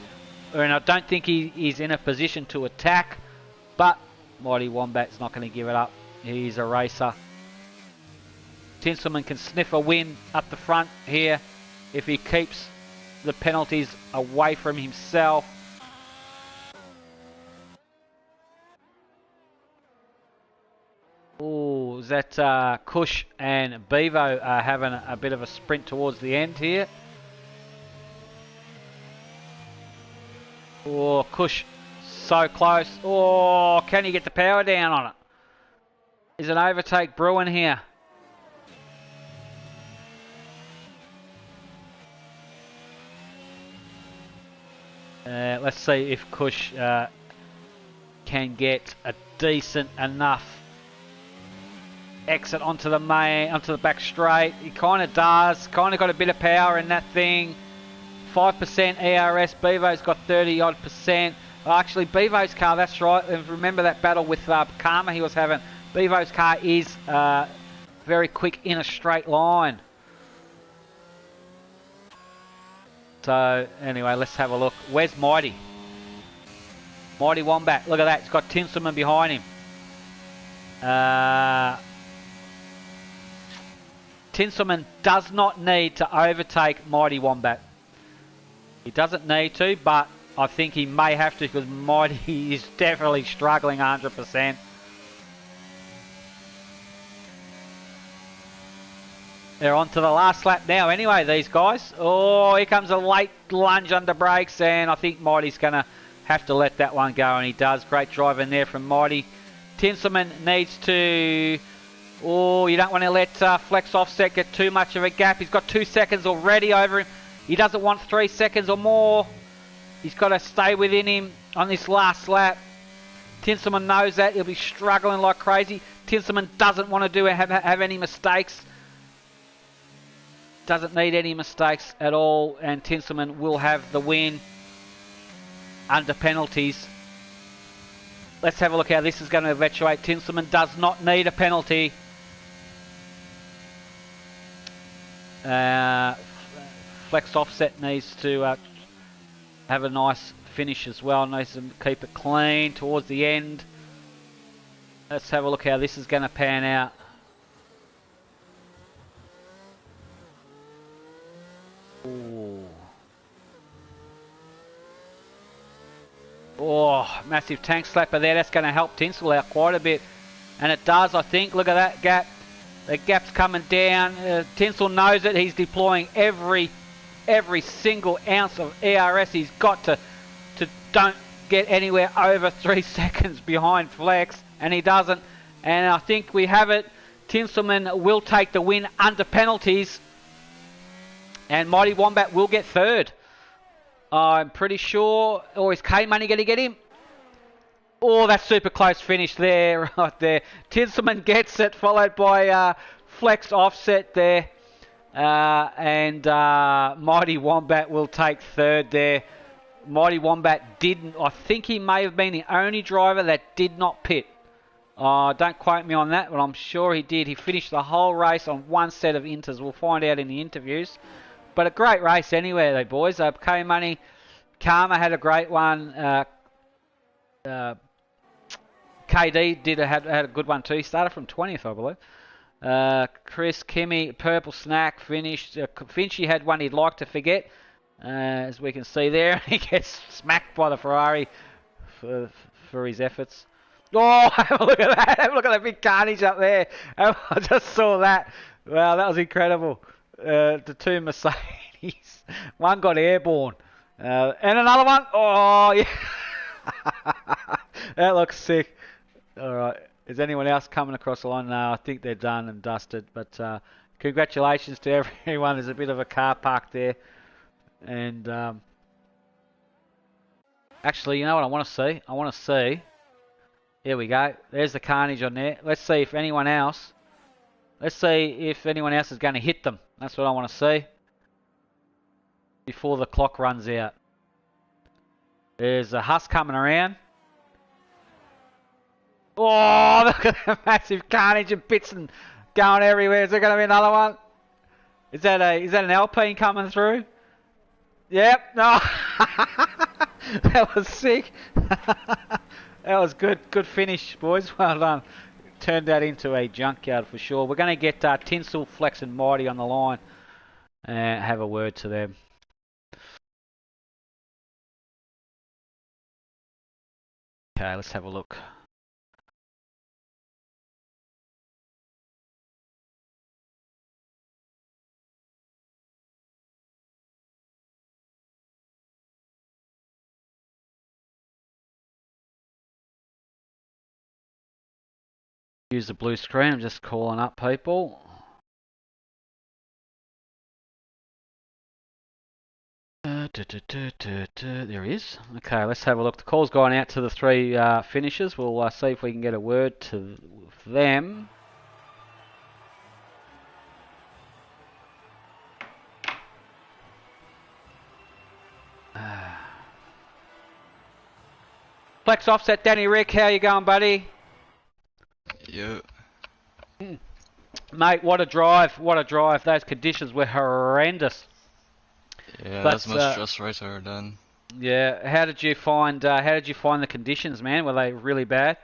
And I don't think he's in a position to attack, but Mighty Wombat's not going to give it up. He's a racer. Tinselman can sniff a win up the front here if he keeps the penalties away from himself. Oh, is that Kush and Bevo are having a bit of a sprint towards the end here. Oh, Kush, so close. Oh, can he get the power down on it? Is an overtake brewing here? Let's see if Kush can get a decent enough exit onto the back straight. He kind of does. Kind of got a bit of power in that thing. 5% ERS. Bevo's got 30 odd percent. Actually, Bevo's car, that's right. Remember that battle with Karma he was having. Bevo's car is very quick in a straight line. So, anyway, let's have a look. Where's Mighty? Mighty Wombat. Look at that. It's got Tinselman behind him. Tinselman does not need to overtake Mighty Wombat. He doesn't need to, but I think he may have to because Mighty is definitely struggling 100%. They're on to the last lap now anyway, these guys. Oh, here comes a late lunge under brakes, and I think Mighty's going to have to let that one go, and he does. Great driving there from Mighty. Tinselman needs to... Oh, you don't want to let Flex Offset get too much of a gap. He's got 2 seconds already over him. He doesn't want 3 seconds or more. He's got to stay within him on this last lap. Tinselman knows that. He'll be struggling like crazy. Tinselman doesn't want to have any mistakes. Doesn't need any mistakes at all. And Tinselman will have the win under penalties. Let's have a look how this is going to eventuate. Tinselman does not need a penalty. Flex Offset needs to have a nice finish as well. Needs to keep it clean towards the end. Let's have a look how this is going to pan out. Ooh. Oh, massive tank slapper there. That's going to help Tinsel out quite a bit. And it does, I think. Look at that gap. The gap's coming down. Tinsel knows it. He's deploying every single ounce of ERS he's got to don't get anywhere over 3 seconds behind Flex, and he doesn't. And I think we have it. Tinselman will take the win under penalties, and Mighty Wombat will get third. I'm pretty sure. Or is K-Money going to get him? Oh, that's super close finish there, right there. Tinselman gets it, followed by Flex Offset there. And Mighty Wombat will take third there. Mighty Wombat didn't. I think he may have been the only driver that did not pit. Don't quote me on that, but I'm sure he did. He finished the whole race on one set of inters. We'll find out in the interviews. But a great race anyway, though, boys. K-Money, Karma had a great one. KD had a good one too. He started from 20th, I believe. Chris, Kimmy, Purple Snack finished. Finchy had one he'd like to forget, as we can see there. He gets smacked by the Ferrari for his efforts. Oh, have a look at that. Have a look at that big carnage up there. I just saw that. Wow, that was incredible. The two Mercedes. One got airborne. And another one. Oh, yeah. That looks sick. All right. Is anyone else coming across the line? No, I think they're done and dusted. But congratulations to everyone. There's a bit of a car park there. And actually, you know what I want to see? I want to see. Here we go. There's the carnage on there. Let's see if anyone else. Let's see if anyone else is going to hit them. That's what I want to see. Before the clock runs out. There's a Huss coming around. Oh, look at that massive carnage and bits and going everywhere. Is there going to be another one? Is that an Alpine coming through? Yep. No. That was sick. That was good. Good finish, boys. Well done. Turned that into a junkyard for sure. We're going to get Tinsel, Flex and Mighty on the line and have a word to them. Okay, let's have a look. Use the blue screen. I'm just calling up people. There he is. Okay, let's have a look. The call's gone out to the three finishers. We'll see if we can get a word to them. Flex Offset, Danny Rick, how you going, buddy? Yeah. Mate, what a drive, what a drive. Those conditions were horrendous. Yeah, that's the most stressful race I've ever done. Yeah, how did you find the conditions, man? Were they really bad?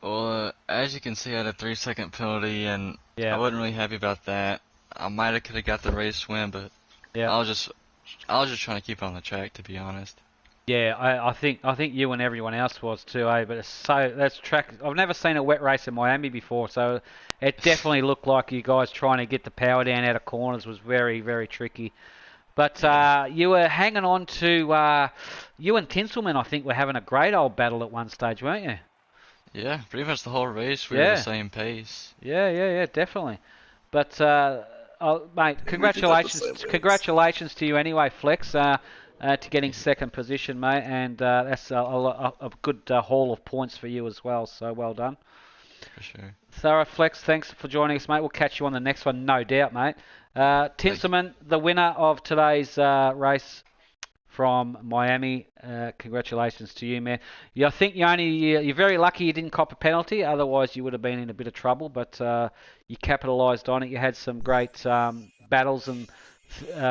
Well, as you can see, I had a 3-second penalty, and I wasn't really happy about that. I might have could have got the race win, but I was just trying to keep on the track, to be honest. Yeah, I think you and everyone else was too, eh? But that's track. I've never seen a wet race in Miami before, so it definitely looked like you guys trying to get the power down out of corners was very, very tricky. But you were hanging on to you and Tinselman. I think were having a great old battle at one stage, weren't you? Yeah, pretty much the whole race we were the same pace. Yeah, definitely. But mate, congratulations to you anyway, Flex. To getting second position, mate, and that's a good haul of points for you as well, so well done. For sure. Thorough Flex, thanks for joining us, mate. We'll catch you on the next one, no doubt, mate. Tinselman, the winner of today's race from Miami, congratulations to you, man. I think you're very lucky you didn't cop a penalty, otherwise you would have been in a bit of trouble, but you capitalised on it. You had some great battles and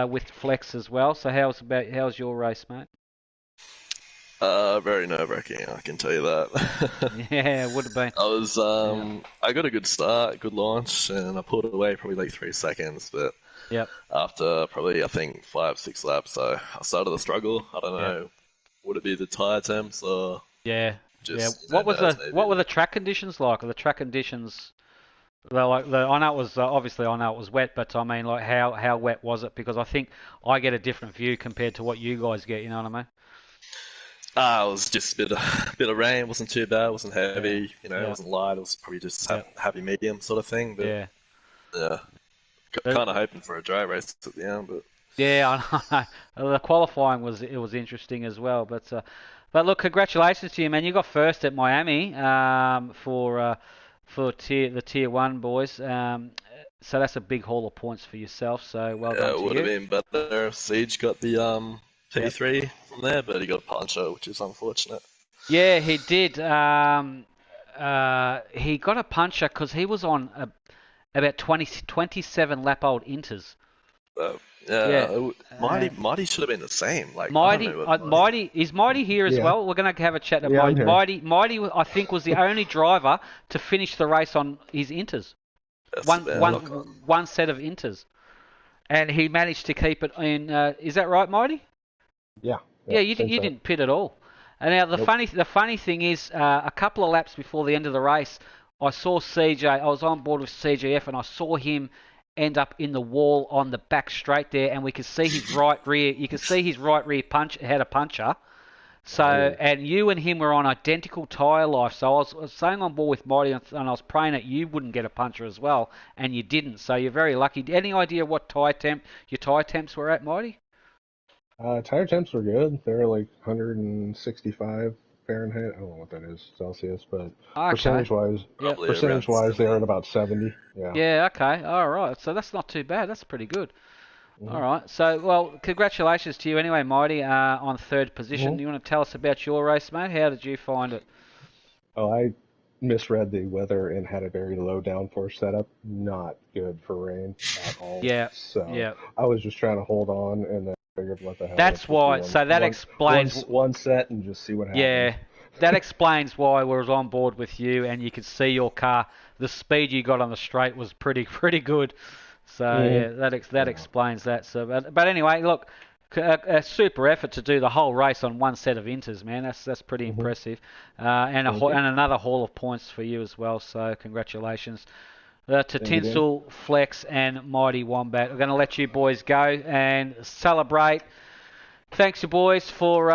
with Flex as well. So how's your race, mate? Very nerve-wracking, I can tell you that. Yeah, it would have been. I was, Yeah. I got a good start, good launch, and I pulled away probably like 3 seconds, but Yep. after probably, I think, 5, 6 laps, I started to struggle. I don't Yep. know, would it be the tire temps or Yeah. Yeah. just, nerves What maybe? were the track conditions like? The track conditions. Well, like I know it was obviously I know it was wet, but I mean, like how wet was it? Because I think I get a different view compared to what you guys get. You know what I mean? It was just bit of rain, wasn't too bad, wasn't Yeah. heavy, it Yeah. wasn't light, it was probably just Yeah. happy medium sort of thing, but Yeah. yeah, But, kind of hoping for a dry race at the end, but yeah, I know. The qualifying was interesting as well, but look, congratulations to you, man. You got first at Miami for the tier one boys. So that's a big haul of points for yourself. So well yeah, done it to would have you. been better if Siege got the Yep. P3 from there, but he got a puncher, which is unfortunate. Yeah, he did. He got a puncher because he was on about 27 lap old inters. Yeah, Yeah. Mighty should have been the same. Like I don't Mighty, know what Is Mighty here as Yeah. well? We're going to have a chat Yeah, I'm about here. Mighty, I think, was the only driver to finish the race on his inters. that's One, the bad one, knock on. one set of inters, and he managed to keep it in. Is that right, Mighty? Yeah. Yeah, Yep. you Same set. didn't pit at all. And now Nope. the funny thing is, a couple of laps before the end of the race, I saw CJ. I was on board with CGF, and I saw him end up in the wall on the back straight there, and we could see his right rear. You could see his right rear punch had a puncher. So, Oh. and you and him were on identical tyre life. So I was staying on board with Mighty, and I was praying that you wouldn't get a puncher as well, and you didn't. So you're very lucky. Any idea what your tyre temps were at, Mighty? Tire temps were good. They were like 165 Fahrenheit. I don't know what that is Celsius, but Okay. percentage-wise, Yep. Probably around they are 70. at about 70. Yeah. Yeah, okay. All right. So that's not too bad. That's pretty good. Mm-hmm. All right. So, well, congratulations to you anyway, Mighty, on third position. Mm-hmm. You want to tell us about your race, mate? How did you find it? Oh, I misread the weather and had a very low downforce setup. Not good for rain at all. Yeah. So Yeah. I was just trying to hold on, and then figured, what the hell? That's let's just do why. So that explains. one set and just see what happens. Yeah. That explains why we was on board with you, and you could see your car. The speed you got on the straight was pretty good. So yeah, that explains that. So, but anyway, look, a super effort to do the whole race on one set of inters, man. That's pretty impressive, and another haul of points for you as well. So congratulations to Tinsel, Flex, and Mighty Wombat. We're going to let you boys go and celebrate. Thanks, you boys, for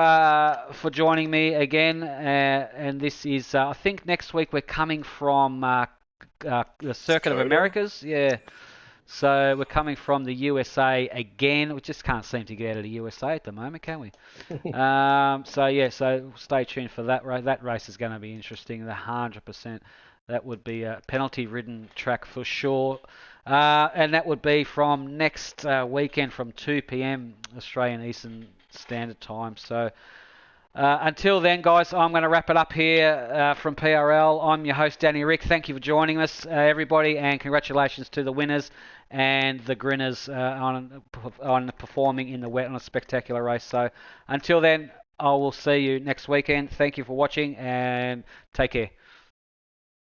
joining me again. And this is, I think, next week we're coming from the Circuit of Americas. Yeah. So we're coming from the USA again. We just can't seem to get out of the USA at the moment, can we? So stay tuned for that race. That race is going to be interesting. 100%. That would be a penalty-ridden track for sure. And that would be from next weekend from 2 p.m. Australian Eastern Standard Time. So until then, guys, I'm going to wrap it up here from PRL. I'm your host, Danny Rick. Thank you for joining us, everybody, and congratulations to the winners and the grinners on performing in the wet on a spectacular race. So until then, I will see you next weekend. Thank you for watching, and take care.